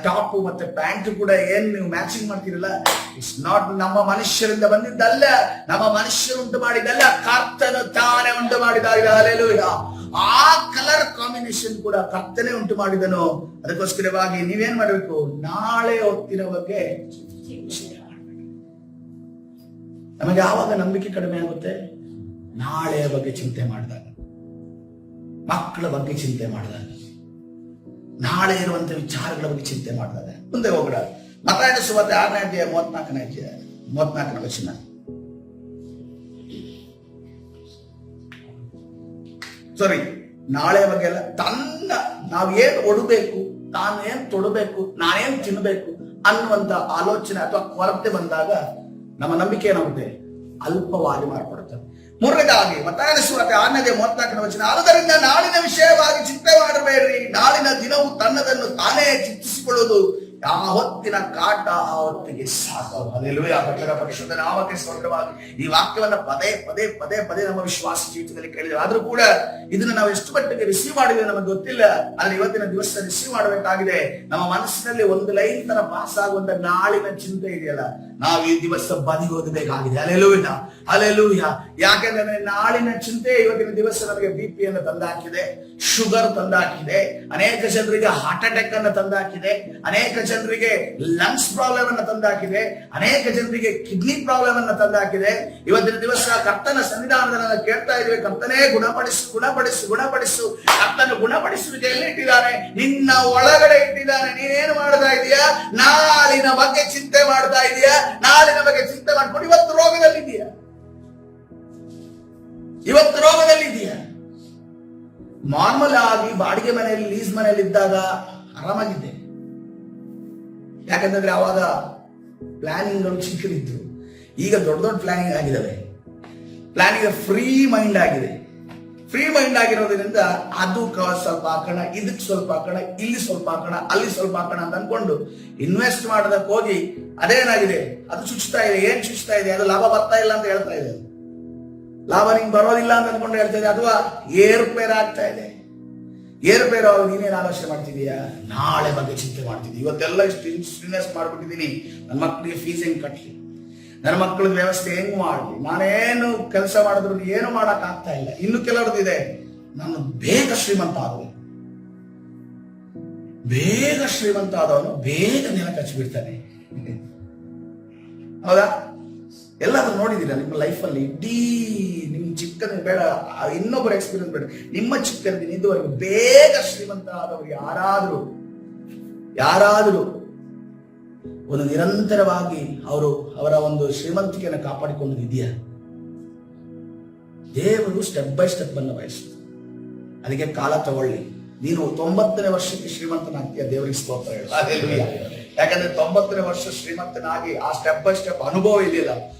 ಟಾಪ್ ಮತ್ತೆ ಪ್ಯಾಂಟ್ ಕೂಡ ಏನ್ ನೀವು ಮ್ಯಾಚಿಂಗ್ ಮಾಡ್ತೀರಲ್ಲ, ಇಟ್ಸ್ ನಾಟ್ ನಮ್ಮ ಮನುಷ್ಯರಿಂದ ಬಂದಿದ್ದಲ್ಲ, ನಮ್ಮ ಮನುಷ್ಯರು ಉಂಟು ಮಾಡಿದ್ದಲ್ಲ, ಕರ್ತನು ತಾನೇ ಉಂಟು ಮಾಡಿದಾಗ. ಹಲ್ಲೆಲೂಯಾ. ಆ ಕಲರ್ ಕಾಂಬಿನೇಷನ್ ಕೂಡ ಕರ್ತನೆ ಉಂಟು ಮಾಡಿದನು. ಅದಕ್ಕೋಸ್ಕರವಾಗಿ ನೀವೇನ್ ಮಾಡಬೇಕು? ನಾಳೆ ಹೊತ್ತಿನ ಬಗ್ಗೆ ನಮಗೆ ಯಾವಾಗ ನಂಬಿಕೆ ಕಡಿಮೆ ಆಗುತ್ತೆ? ನಾಳೆಯ ಬಗ್ಗೆ ಚಿಂತೆ ಮಾಡಿದಾಗ, ಮಕ್ಕಳ ಬಗ್ಗೆ ಚಿಂತೆ ಮಾಡಿದಾಗ, ನಾಳೆ ಇರುವಂತ ವಿಚಾರಗಳ ಬಗ್ಗೆ ಚಿಂತೆ ಮಾಡಿದಾಗ. ಮುಂದೆ ಹೋಗೋಣ. ಮತ್ತಾಯನ ಸುವಾರ್ತೆ 6:34 ವಚನ. ಸಾರಿ, ನಾಳೆ ಬಗ್ಗೆ ಅಲ್ಲ, ನಾವೇನ್ ಒಡಬೇಕು, ತಾನೇನ್ ತೊಡಬೇಕು, ನಾನೇನ್ ತಿನ್ಬೇಕು ಅನ್ನುವಂತ ಆಲೋಚನೆ ಅಥವಾ ಕೊರತೆ ಬಂದಾಗ ನಮ್ಮ ನಂಬಿಕೆ ಏನಾಗುತ್ತೆ? ಅಲ್ಪವಾಗಿ ಮಾರ್ಪಡುತ್ತೆ. ಮೂರನೇದಾಗಿ ಮತ್ತಾಯನ ಸುವಾರ್ತೆ 6:34 ವಚನ. ಆದ್ದರಿಂದ ನಾಳಿನ ವಿಷಯವಾಗಿ ಚಿಂತೆ ಮಾಡಬೇಡ್ರಿ, ನಾಳಿನ ದಿನವು ತನ್ನದನ್ನು ತಾನೇ ಚಿಂತಿಸಿಕೊಳ್ಳುವುದು, ಆ ಹೊತ್ತಿನ ಕಾಟ ಆ ಹೊತ್ತಿಗೆ ಸಾಕು. ಹಲ್ಲೆಲೂಯಾ. ಕರ್ತನ ಪರಿಶುದ್ಧ ನಾಮಕ್ಕೆ ಸ್ತೋತ್ರವಾಗಿ. ಈ ವಾಕ್ಯವನ್ನ ಪದೇ ಪದೇ ಪದೇ ಪದೇ ನಮ್ಮ ವಿಶ್ವಾಸ ಜೀವಿತದಲ್ಲಿ ಕೇಳಿದ್ದೇವೆ. ಆದ್ರೂ ಕೂಡ ಇದನ್ನ ನಾವು ಎಷ್ಟು ಮಟ್ಟಿಗೆ ರಿಸೀವ್ ಮಾಡಿದ್ರೆ ನಮಗೆ ಗೊತ್ತಿಲ್ಲ. ಆದ್ರೆ ಇವತ್ತಿನ ದಿವಸ ರಿಸೀವ್ ಮಾಡಬೇಕಾಗಿದೆ. ನಮ್ಮ ಮನಸ್ಸಿನಲ್ಲಿ ಒಂದು ಲೈನ್ ತರ ಪಾಸ್ ಆಗುವಂತ ನಾಳಿನ ಚಿಂತೆ ಇದೆಯಲ್ಲ, ನಾವು ಈ ದಿವಸ ಬದಿಗೆ ಓದಬೇಕಾಗಿದೆ. ಹಲ್ಲೆಲೂಯಾ. ಹಲ್ಲೆಲೂಯಾ. ಯಾಕೆಂದ್ರೆ ನಾಳಿನ ಚಿಂತೆ ಇವತ್ತಿನ ದಿವಸ ನಮಗೆ BP ಅನ್ನು ತಂದಾಕಿದೆ, ಶುಗರ್ ತಂದಾಕಿದೆ, ಅನೇಕ ಜನರಿಗೆ ಹಾರ್ಟ್ ಅಟ್ಯಾಕ್ ಅನ್ನು ತಂದಾಕಿದೆ, ಅನೇಕ ಜನರಿಗೆ ಲಂಗ್ಸ್ ಪ್ರಾಬ್ಲಮ್ ಅನ್ನು ತಂದಾಕಿದೆ, ಅನೇಕ ಜನರಿಗೆ ಕಿಡ್ನಿ ಪ್ರಾಬ್ಲಮ್ ಅನ್ನು ತಂದಾಕಿದೆ. ಇವತ್ತಿನ ದಿವಸ ಕರ್ತನ ಸನ್ನಿಧಾನದಲ್ಲಿ ನಾವು ಕೇಳ್ತಾ ಇದ್ದೇವೆ, ಕರ್ತನೇ ಗುಣಪಡಿಸು ಗುಣಪಡಿಸು ಗುಣಪಡಿಸು. ಕರ್ತನ ಗುಣಪಡಿಸುವಿಕೆ ಎಲ್ಲಿ ಇಟ್ಟಿದ್ದಾನೆ? ನಿನ್ನ ಒಳಗಡೆ ಇಟ್ಟಿದ್ದಾನೆ. ನೀನೇನು ಮಾಡ್ತಾ ಇದೀಯಾ? ನಾಳಿನ ಬಗ್ಗೆ ಚಿಂತೆ ಮಾಡ್ತಾ ಇದೀಯಾ? ನಾಳಿನ ಬಗ್ಗೆ ಚಿಂತೆ ಮಾಡ್ಕೊಂಡು ಇವತ್ತು ರೋಗದಲ್ಲಿದೆಯಾ? ಇವತ್ತು ರೋಗದಲ್ಲಿದೆಯಾ? ನಾರ್ಮಲ್ ಆಗಿ ಬಾಡಿಗೆ ಮನೆಯಲ್ಲಿ, ಲೀಸ್ ಮನೆಯಲ್ಲಿ ಇದ್ದಾಗ ಆರಾಮಾಗಿದ್ದೆ. ಯಾಕಂತಂದ್ರೆ ಅವಾಗ ಪ್ಲಾನಿಂಗ್ಗಳು ಚಿಕ್ಕದಿದ್ರು. ಈಗ ದೊಡ್ಡ ದೊಡ್ಡ ಪ್ಲಾನಿಂಗ್ ಆಗಿದ್ದಾವೆ. ಪ್ಲಾನಿಂಗ್ ಫ್ರೀ ಮೈಂಡ್ ಆಗಿದೆ. ಫ್ರೀ ಮೈಂಡ್ ಆಗಿರೋದ್ರಿಂದ ಅದು ಸ್ವಲ್ಪ ಹಾಕೋಣ, ಇದಕ್ಕೆ ಸ್ವಲ್ಪ ಹಾಕೋಣ, ಇಲ್ಲಿ ಸ್ವಲ್ಪ ಹಾಕೋಣ, ಅಲ್ಲಿ ಸ್ವಲ್ಪ ಹಾಕೋಣ ಅಂತ ಅನ್ಕೊಂಡು ಇನ್ವೆಸ್ಟ್ ಮಾಡೋದಕ್ಕೆ ಹೋಗಿ ಅದೇನಾಗಿದೆ, ಅದು ಚುಚ್ತಾ ಇದೆ. ಏನ್ ಚುಚ್ತಾ ಇದೆ? ಅದು ಲಾಭ ಬರ್ತಾ ಇಲ್ಲ ಅಂತ ಹೇಳ್ತಾ ಇದೆ. ಲಾಭ ನಿಂಗೆ ಬರೋದಿಲ್ಲ ಅಂತ ಅನ್ಕೊಂಡು ಹೇಳ್ತಾ ಇದೆ, ಅಥವಾ ಏರುಪೇರು ಆಗ್ತಾ ಇದೆ. ಏರುಪೇರು ಆಗ ನೀನೇನು ಆಲೋಚನೆ ಮಾಡ್ತಿದೀಯಾ? ನಾಳೆ ಬಗ್ಗೆ ಚಿಂತೆ ಮಾಡ್ತಿದ್ದಿ. ಇವತ್ತೆಲ್ಲ ಇಷ್ಟು ಇನ್ವೆಸ್ಟ್ ಮಾಡ್ಬಿಟ್ಟಿದ್ದೀನಿ, ನನ್ನ ಮಕ್ಕಳಿಗೆ ಫೀಸ್ ಹೆಂಗ್ ಕಟ್ಲಿ, ನನ್ನ ಮಕ್ಕಳ ವ್ಯವಸ್ಥೆ ಹೆಂಗ್ ಮಾಡ್ಲಿ, ನಾನೇನು ಕೆಲಸ ಮಾಡಿದ್ರು ಏನು ಮಾಡಕ್ ಆಗ್ತಾ ಇಲ್ಲ. ಇನ್ನು ಕೆಲವ್ರದ್ದಿದೆ, ನಾನು ಬೇಗ ಶ್ರೀಮಂತ ಆದವನು, ಬೇಗ ಶ್ರೀಮಂತ ಆದವನು ಬೇಗ ನೆಲ ಕಚ್ಚಿಬಿಡ್ತಾನೆ. ಹೌದಾ? ಎಲ್ಲಾದ್ರೂ ನೋಡಿದೀರಾ ನಿಮ್ಮ ಲೈಫಲ್ಲಿ? ಇಡೀ ನಿಮ್ ಚಿಕ್ಕನ ಬೇಡ, ಇನ್ನೊಬ್ಬರ ಎಕ್ಸ್ಪೀರಿಯನ್ಸ್ ಬೇಡ, ನಿಮ್ಮ ಚಿಕ್ಕನಿಂದ ಇದುವರೆಗೂ ಬೇಗ ಶ್ರೀಮಂತ ಆದವರು ಯಾರಾದರೂ ಒಂದು ನಿರಂತರವಾಗಿ ಅವರ ಒಂದು ಶ್ರೀಮಂತಿಕೆಯನ್ನು ಕಾಪಾಡಿಕೊಂಡು ಇದೆಯಾ? ದೇವರು ಸ್ಟೆಪ್ ಬೈ ಸ್ಟೆಪ್ ಅನ್ನು ಬಯಸ್ತಾರೆ. ಅದಕ್ಕೆ ಕಾಲ ತಗೊಳ್ಳಿ. ನೀನು 90ನೇ ವರ್ಷಕ್ಕೆ ಶ್ರೀಮಂತನಾಗ್ತೀಯ, ದೇವರಿಗೆ ಸ್ತೋತ್ರ ಹೇಳು. ಯಾಕಂದ್ರೆ 90ನೇ ವರ್ಷ ಶ್ರೀಮಂತನಾಗಿ ಆ ಸ್ಟೆಪ್ ಬೈ ಸ್ಟೆಪ್ ಅನುಭವ ಇದೆಯಲ್ಲ,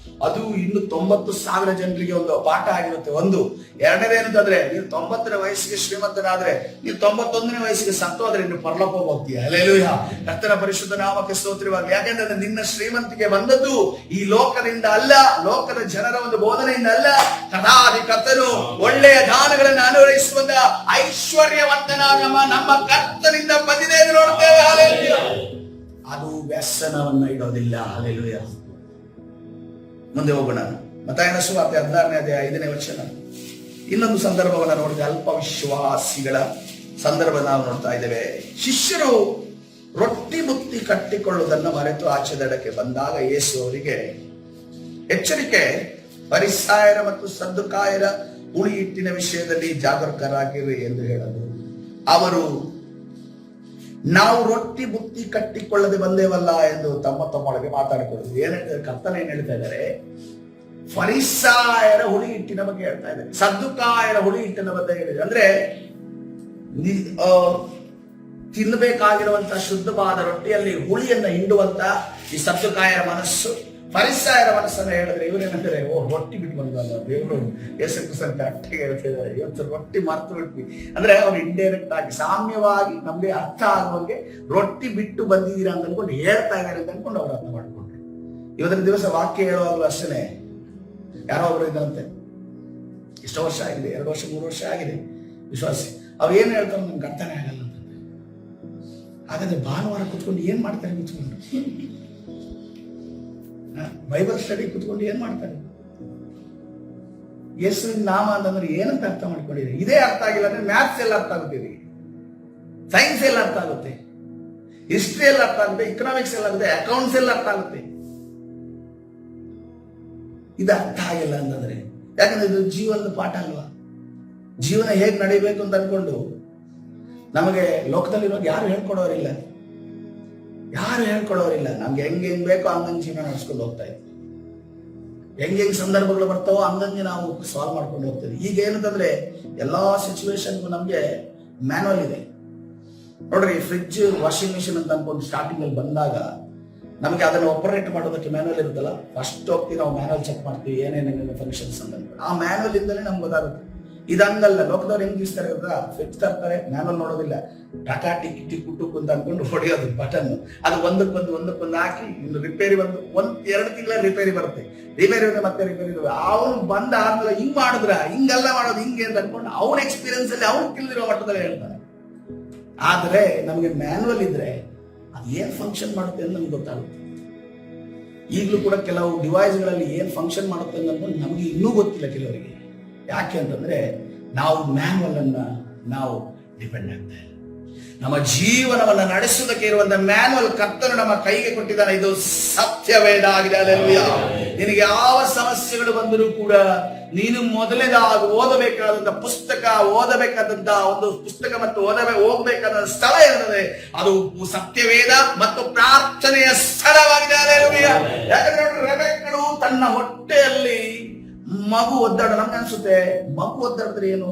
ಅದು ಇನ್ನು 90,000 ಜನರಿಗೆ ಒಂದು ಪಾಠ ಆಗಿರುತ್ತೆ. ಒಂದು ಎರಡನೇದೇನಂತಂದ್ರೆ, ನೀವು 90ನೇ ವಯಸ್ಸಿಗೆ ಶ್ರೀಮಂತನಾದ್ರೆ, ನೀವು 91ನೇ ವಯಸ್ಸಿಗೆ ಸತ್ತೋದ್ರೆ ಇನ್ನು ಪರಲೋಕ ಹೋಗ್ತೀಯ. ಹಲ್ಲೆಲೂಯಾ. ಕರ್ತನ ಪರಿಶುದ್ಧ ನಾಮಕ್ಕೆ ಸ್ತೋತ್ರವಾಗಿ. ಯಾಕೆಂದ್ರೆ ನಿನ್ನ ಶ್ರೀಮಂತಿಕೆ ಬಂದದ್ದು ಈ ಲೋಕದಿಂದ ಅಲ್ಲ, ಲೋಕದ ಜನರ ಒಂದು ಬೋಧನೆಯಿಂದ ಅಲ್ಲ. ಕಥಾದಿ ಕರ್ತನು ಒಳ್ಳೆಯ ದಾನಗಳನ್ನು ಅನುಗ್ರಹಿಸುವಂತ ಐಶ್ವರ್ಯವಂತನಾಗ ನಮ್ಮ ಕರ್ತನಿಂದ ಬಂದಿದೆ ಎಂದು ನೋಡ್ತೇವೆ. ಹಲ್ಲೆಲೂಯಾ. ಅದು ವ್ಯಸನವನ್ನ ಇಡೋದಿಲ್ಲ. ಹಲ್ಲೆಲೂಯಾ. ಮುಂದೆ ಹೋಗೋಣ. ಮತ್ತಾಯನ ಸುವಾರ್ತೆ 16ನೇ ಅಧ್ಯಾಯ 5ನೇ ವಚನ. ಇನ್ನೊಂದು ಸಂದರ್ಭವನ್ನ ನೋಡಿದ್ರೆ, ಅಲ್ಪ ವಿಶ್ವಾಸಿಗಳ ಸಂದರ್ಭ ನಾವು ನೋಡ್ತಾ ಇದ್ದೇವೆ. ಶಿಷ್ಯರು ರೊಟ್ಟಿ ಬುತ್ತಿ ಕಟ್ಟಿಕೊಳ್ಳುವುದನ್ನು ಮರೆತು ಆಚೆ ದಡಕ್ಕೆ ಬಂದಾಗ ಯೇಸು ಅವರಿಗೆ ಎಚ್ಚರಿಕೆ, ಫರಿಸಾಯರ ಮತ್ತು ಸದ್ದುಕಾಯರ ಹುಳಿ ಹಿಟ್ಟಿನ ವಿಷಯದಲ್ಲಿ ಜಾಗರೂಕರಾಗಿರಿ ಎಂದು ಹೇಳಲು, ಅವರು ನಾವು ರೊಟ್ಟಿ ಬುತ್ತಿ ಕಟ್ಟಿಕೊಳ್ಳದೆ ಬಂದೇವಲ್ಲ ಎಂದು ತಮ್ಮೊಳಗೆ ಮಾತಾಡಿಕೊಳ್ಳುದು. ಏನ್ ಹೇಳ್ತಾರೆ? ಕರ್ತನ ಏನ್ ಹೇಳ್ತಾ ಇದ್ದಾರೆ? ಫರಿಸಾಯರ ಹುಳಿ ಹಿಟ್ಟಿನ ಬಗ್ಗೆ ಹೇಳ್ತಾ ಇದ್ದಾರೆ, ಸದ್ದುಕಾಯರ ಹುಳಿ ಹಿಟ್ಟಿನ ಬಗ್ಗೆ ಹೇಳಿದ್ರೆ, ಅಂದ್ರೆ ತಿನ್ನಬೇಕಾಗಿರುವಂತಹ ಶುದ್ಧವಾದ ರೊಟ್ಟಿಯಲ್ಲಿ ಹುಳಿಯನ್ನ ಹಿಂಡುವಂತ ಈ ಸದ್ದುಕಾಯರ ಮನಸ್ಸು, ಫರಿಸಾಯರ ಮನಸ್ಸನ್ನ ಹೇಳಿದ್ರೆ ಇವರೇನಂತಾರೆ, ರೊಟ್ಟಿ ಬಿಟ್ಟು ಬಂದಲ್ಲ ದೇವರು ಯೇಸು ಕ್ರಿಸ್ತನ ಅಟ್ಟಿಗೆ ಹೇಳ್ತಿದ್ದಾರೆ, ಇವತ್ತು ರೊಟ್ಟಿ ಮರ್ತು ಬಿಟ್ವಿ. ಅಂದ್ರೆ ಅವ್ರು ಇಂಡೈರೆಕ್ಟ್ ಆಗಿ ಸಾಮ್ಯವಾಗಿ ನಮ್ಗೆ ಅರ್ಥ ಆಗುವಂಗೆ ರೊಟ್ಟಿ ಬಿಟ್ಟು ಬಂದಿದ್ದೀರಾ ಅಂತ ಅನ್ಕೊಂಡು ಹೇಳ್ತಾ ಇದ್ದಾರೆ ಅಂತ ಅನ್ಕೊಂಡು ಅವ್ರು ಅರ್ಥ ಮಾಡ್ಕೊಂಡ್ರು. ಇವತ್ತಿನ ದಿವಸ ವಾಕ್ಯ ಹೇಳುವಾಗಲೂ ಅಷ್ಟೇ, ಯಾರೋ ಒಬ್ರು ಇದ್ದಂತೆ, ಎಷ್ಟೋ ವರ್ಷ ಆಗಿದೆ, 2 ವರ್ಷ 3 ವರ್ಷ ಆಗಿದೆ ವಿಶ್ವಾಸಿ, ಅವ್ರು ಏನ್ ಹೇಳ್ತಾರೆ ನಮ್ಗೆ ಅರ್ಥನೇ ಆಗಲ್ಲ ಅಂತಂದ್ರೆ. ಹಾಗಾದ್ರೆ ಭಾನುವಾರ ಕುತ್ಕೊಂಡು ಏನ್ ಮಾಡ್ತಾರೆ? ಕುತ್ಕೊಂಡು ಬೈಬಲ್ ಸ್ಟಡಿ ಕುತ್ಕೊಂಡು ಏನ್ ಮಾಡ್ತಾರೆ? ಯೇಸುವಿನ ನಾಮ ಅಂತಂದ್ರೆ ಏನಂತ ಅರ್ಥ ಮಾಡ್ಕೊಂಡಿರಿ? ಇದೇ ಅರ್ಥ ಆಗಿಲ್ಲ ಅಂದ್ರೆ ಮ್ಯಾಥ್ಸ್ ಎಲ್ಲ ಅರ್ಥ ಆಗುತ್ತೆ, ಸೈನ್ಸ್ ಎಲ್ಲ ಅರ್ಥ ಆಗುತ್ತೆ, ಹಿಸ್ಟ್ರಿ ಎಲ್ಲ ಅರ್ಥ ಆಗುತ್ತೆ, ಇಕನಾಮಿಕ್ಸ್ ಎಲ್ಲ ಆಗುತ್ತೆ, ಅಕೌಂಟ್ಸ್ ಎಲ್ಲ ಅರ್ಥ ಆಗುತ್ತೆ. ಇದು ಅರ್ಥ ಆಗಿಲ್ಲ ಅಂತಂದ್ರೆ, ಯಾಕಂದ್ರೆ ಇದು ಜೀವನದ ಪಾಠ ಅಲ್ವಾ? ಜೀವನ ಹೇಗ್ ನಡೀಬೇಕು ಅಂತ ಅನ್ಕೊಂಡು ನಮಗೆ ಲೋಕದಲ್ಲಿರೋ ಯಾರು ಹೇಳ್ಕೊಡೋರಿಲ್ಲ, ನಮ್ಗೆ ಹೆಂಗ್ ಬೇಕೋ ಹಂಗಂಗೆ ಜೀವನ ನಡೆಸ್ಕೊಂಡು ಹೋಗ್ತಾ ಇದ್ವಿ. ಹೆಂಗ್ ಸಂದರ್ಭಗಳು ಬರ್ತಾವೋ ಹಂಗಂಗೆ ನಾವು ಸಾಲ್ವ್ ಮಾಡ್ಕೊಂಡು ಹೋಗ್ತೀವಿ. ಈಗ ಏನಂತಂದ್ರೆ ಎಲ್ಲಾ ಸಿಚುವೇಶನ್ಗೂ ನಮ್ಗೆ ಮ್ಯಾನುವಲ್ ಇದೆ. ನೋಡ್ರಿ, ಫ್ರಿಡ್ಜ್, ವಾಷಿಂಗ್ ಮಿಷಿನ್ ಅಂತ ಅನ್ಕೊಂಡು ಸ್ಟಾರ್ಟಿಂಗ್ ಅಲ್ಲಿ ಬಂದಾಗ ನಮಗೆ ಅದನ್ನು ಆಪರೇಟ್ ಮಾಡೋದಕ್ಕೆ ಮ್ಯಾನುವಲ್ ಇರುತ್ತಲ್ಲ, ಫಸ್ಟ್ ಹೋಗ್ತೀವಿ ನಾವು ಮ್ಯಾನುವಲ್ ಚೆಕ್ ಮಾಡ್ತೀವಿ ಏನೇನೇನೇನು ಫಂಕ್ಷನ್ಸ್ ಅಂತ. ಆ ಮ್ಯಾನುವಲ್ ಇಂದಲೇ ನಮ್ಗೆ ಗೊತ್ತಾಗುತ್ತೆ. ಇದಂಗಲ್ಲ, ಲೋಕದವ್ರು ಹೆಂಗ್ ಇರ್ತಾರೆ ಗೊತ್ತಾ? ಫ್ರಿಡ್ಜ್ ತರ್ತಾರೆ, ಮ್ಯಾನುವಲ್ ನೋಡೋದಿಲ್ಲ, ಟಾಟಾ ಟಿಕ್ ಕುಟುಕ್ ಅಂತ ಅನ್ಕೊಂಡು ಹೊಡೆಯೋದು ಬಟನ್. ಅದು ಒಂದಕ್ಕೊಂದು ಹಾಕಿ ಇನ್ನು ರಿಪೇರಿ ಬಂದು 1-2 ತಿಂಗಳ ರಿಪೇರಿ ಬರುತ್ತೆ, ಮತ್ತೆ ರಿಪೇರಿ. ಅವನು ಬಂದ ಆದ್ಮೇಲೆ ಹಿಂಗ್ ಮಾಡಿದ್ರ, ಹಿಂಗೆಲ್ಲ ಮಾಡೋದು ಹಿಂಗೆ ಅಂತ ಅನ್ಕೊಂಡು ಅವನ ಎಕ್ಸ್ಪೀರಿಯನ್ಸ್ ಅಲ್ಲಿ ಅವ್ನು ತಿಳಿದಿರೋ ಮಟ್ಟದಲ್ಲಿ ಹೇಳ್ತಾನೆ. ಆದ್ರೆ ನಮಗೆ ಮ್ಯಾನುವಲ್ ಇದ್ರೆ ಅದು ಏನ್ ಫಂಕ್ಷನ್ ಮಾಡುತ್ತೆ ಅಂತ ನಮ್ಗೆ ಗೊತ್ತಾಗುತ್ತೆ. ಈಗಲೂ ಕೂಡ ಕೆಲವು ಡಿವೈಸ್ಗಳಲ್ಲಿ ಏನ್ ಫಂಕ್ಷನ್ ಮಾಡುತ್ತೆ ಅಂತ ಅನ್ಕೊಂಡು ನಮಗೆ ಇನ್ನೂ ಗೊತ್ತಿಲ್ಲ ಕೆಲವರಿಗೆ. ಯಾಕೆ ಅಂತಂದ್ರೆ ನಾವು ಮ್ಯಾನುವಲ್ ಅನ್ನ ನಾವು ಡಿಪೆಂಡ್ ಆಗ್ತಾ ಇಲ್ಲ. ನಮ್ಮ ಜೀವನವನ್ನ ನಡೆಸುವುದಕ್ಕೆ ಇರುವಂತ ಮ್ಯಾನುವಲ್ ಕರ್ತನು ನಮ್ಮ ಕೈಗೆ ಕೊಟ್ಟಿದ್ದಾನೆ. ಇದು ಸತ್ಯವೇದ ಆಗಿದೆ. ಹಲ್ಲೆಲೂಯಾ. ನಿನಗೆ ಯಾವ ಸಮಸ್ಯೆಗಳು ಬಂದರೂ ಕೂಡ ನೀನು ಮೊದಲನೇದಾಗಿ ಓದಬೇಕಾದಂತ ಪುಸ್ತಕ, ಒಂದು ಪುಸ್ತಕ ಮತ್ತು ಹೋಗಬೇಕಾದ ಸ್ಥಳ ಇರುತ್ತದೆ, ಅದು ಸತ್ಯವೇದ ಮತ್ತು ಪ್ರಾರ್ಥನೆಯ ಸ್ಥಳವಾಗಿದೆ. ಹಲ್ಲೆಲೂಯಾ. ಯಾಕಂದ್ರೆ ರೆಬೆಕ್ಕಳು ತನ್ನ ಹೊಟ್ಟೆಯಲ್ಲಿ ಮಗು ಒದ್ದಾಡ, ನಮ್ಗೆ ಅನ್ಸುತ್ತೆ ಮಗು ಒದ್ದಾಡಿದ್ರೆ ಏನು,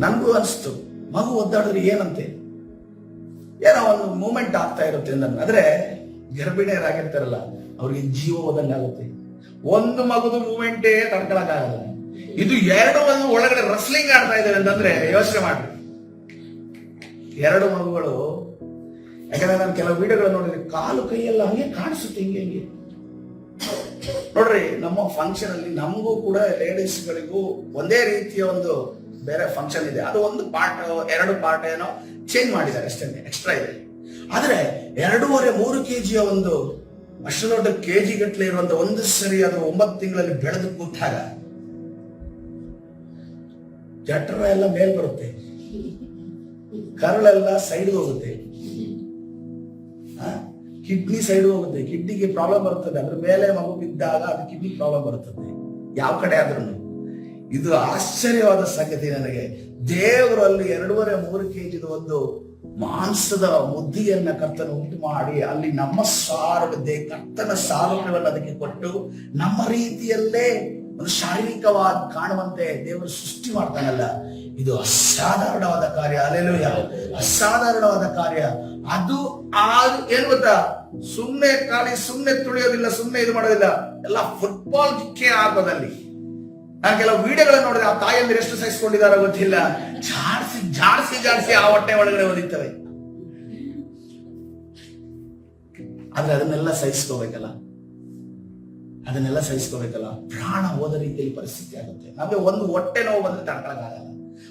ನನ್ಗೂ ಅನ್ಸ್ತು ಮಗು ಒದ್ದಾಡಿದ್ರೆ ಏನಂತೆ, ಏನೋ ಒಂದು ಮೂಮೆಂಟ್ ಆಗ್ತಾ ಇರುತ್ತೆ. ಆದ್ರೆ ಗರ್ಭಿಣಿಯರಾಗಿರ್ತಾರಲ್ಲ ಅವ್ರಿಗೆ ಜೀವ ಹೋದಂಗಾಗುತ್ತೆ. ಒಂದು ಮಗುದು ಮೂಮೆಂಟೇ ತಡ್ಕೊಳಕ್ಕಾಗಲ್ಲ. ಇದು 2 ಮಗು ಒಳಗಡೆ ರಸ್ಲಿಂಗ್ ಆಡ್ತಾ ಇದ್ದಾರೆ ಅಂತಂದ್ರೆ ಯೋಚನೆ ಮಾಡ್ರಿ. 2 ಮಗುಗಳು, ಯಾಕಂದ್ರೆ ನಾನು ಕೆಲವು ವಿಡಿಯೋಗಳು ನೋಡಿದ್ರೆ ಕಾಲು ಕೈಯೆಲ್ಲ ಹಂಗೆ ಕಾಣಿಸುತ್ತೆ, ಹಿಂಗೆ ನೋಡ್ರಿ. ನಮ್ಮ ಫಂಕ್ಷನ್ ಅಲ್ಲಿ ನಮಗೂ ಕೂಡ ಲೇಡೀಸ್ಗಳಿಗೂ ಒಂದೇ ರೀತಿಯ ಒಂದು ಬೇರೆ ಫಂಕ್ಷನ್ ಇದೆ. ಅದು ಒಂದು ಪಾರ್ಟ್ 2 ಪಾರ್ಟ್ ಏನೋ ಚೇಂಜ್ ಮಾಡಿದ್ದಾರೆ ಅಷ್ಟೇ, ಎಕ್ಸ್ಟ್ರಾ ಇದೆ. ಆದ್ರೆ 2.5-3 ಕೆಜಿಯ ಒಂದು ಅಷ್ಟು ದೊಡ್ಡ ಕೆಜಿ ಗಟ್ಟಲೆ ಇರುವಂತ ಒಂದು ಸರಿ ಅದು 9 ತಿಂಗಳಲ್ಲಿ ಬೆಳೆದು ಕೂತಾಗ ಜಠರ ಎಲ್ಲ ಮೇಲ್ ಬರುತ್ತೆ, ಕರಳೆಲ್ಲ ಸೈಡ್ ಹೋಗುತ್ತೆ, ಕಿಡ್ನಿ ಸೈಡ್ ಹೋಗುತ್ತೆ, ಕಿಡ್ನಿಗೆ ಪ್ರಾಬ್ಲಮ್ ಬರ್ತದೆ. ಅದ್ರ ಮೇಲೆ ಮಗು ಬಿದ್ದಾಗ ಅದು ಕಿಡ್ನಿ ಪ್ರಾಬ್ಲಮ್ ಬರುತ್ತದೆ ಯಾವ ಕಡೆ ಆದ್ರೂ. ಇದು ಆಶ್ಚರ್ಯವಾದ ಸಂಗತಿ ನನಗೆ. ದೇವರು ಅಲ್ಲಿ 2.5-3 ಕೆಜಿದ ಒಂದು ಮಾಂಸದ ಮುದ್ದಿಯನ್ನ ಕರ್ತನ ಉಂಟು ಮಾಡಿ ಅಲ್ಲಿ ನಮ್ಮ ಸಾರವಿದೆ, ಕರ್ತನ ಸಾರವನ್ನು ಅದಕ್ಕೆ ಕೊಟ್ಟು ನಮ್ಮ ರೀತಿಯಲ್ಲೇ ಒಂದು ಶಾರೀರಿಕವಾಗಿ ಕಾಣುವಂತೆ ದೇವರು ಸೃಷ್ಟಿ ಮಾಡ್ತಾನಲ್ಲ, ಇದು ಅಸಾಧಾರಣವಾದ ಕಾರ್ಯ. ಅಲ್ಲೆಲ್ಲೂಯ, ಅಸಾಧಾರಣವಾದ ಕಾರ್ಯ. ಅದು ಏನ್ ಗೊತ್ತಾ, ಸುಮ್ನೆ ತುಳಿಯೋದಿಲ್ಲ, ಸುಮ್ನೆ ಇದು ಮಾಡೋದಿಲ್ಲ, ಎಲ್ಲ ಫುಟ್ಬಾಲ್ ಕಿಕ್ಕೆ ಆಗೋದಲ್ಲಿ. ನಾನು ಕೆಲವು ವಿಡಿಯೋಗಳನ್ನು ನೋಡಿದ್ರೆ ಆ ತಾಯಿಯಂದ್ರೆ ಎಷ್ಟು ಸಹಿಸ್ಕೊಂಡಿದಾರೋ ಗೊತ್ತಿಲ್ಲ, ಜಾಡ್ಸಿ ಆ ಹೊಟ್ಟೆ ಒಳಗಡೆ ಓದಿತ್ತವೆ. ಆದ್ರೆ ಅದನ್ನೆಲ್ಲ ಸಹಿಸ್ಕೋಬೇಕಲ್ಲ, ಪ್ರಾಣ ಹೋದ ರೀತಿಯಲ್ಲಿ ಪರಿಸ್ಥಿತಿ ಆಗುತ್ತೆ. ನಮಗೆ ಒಂದು ಹೊಟ್ಟೆ ನೋವು ಬಂದ್ರೆ ತಡ್ಕೊಳಕ್ಕಾಗಲ್ಲ.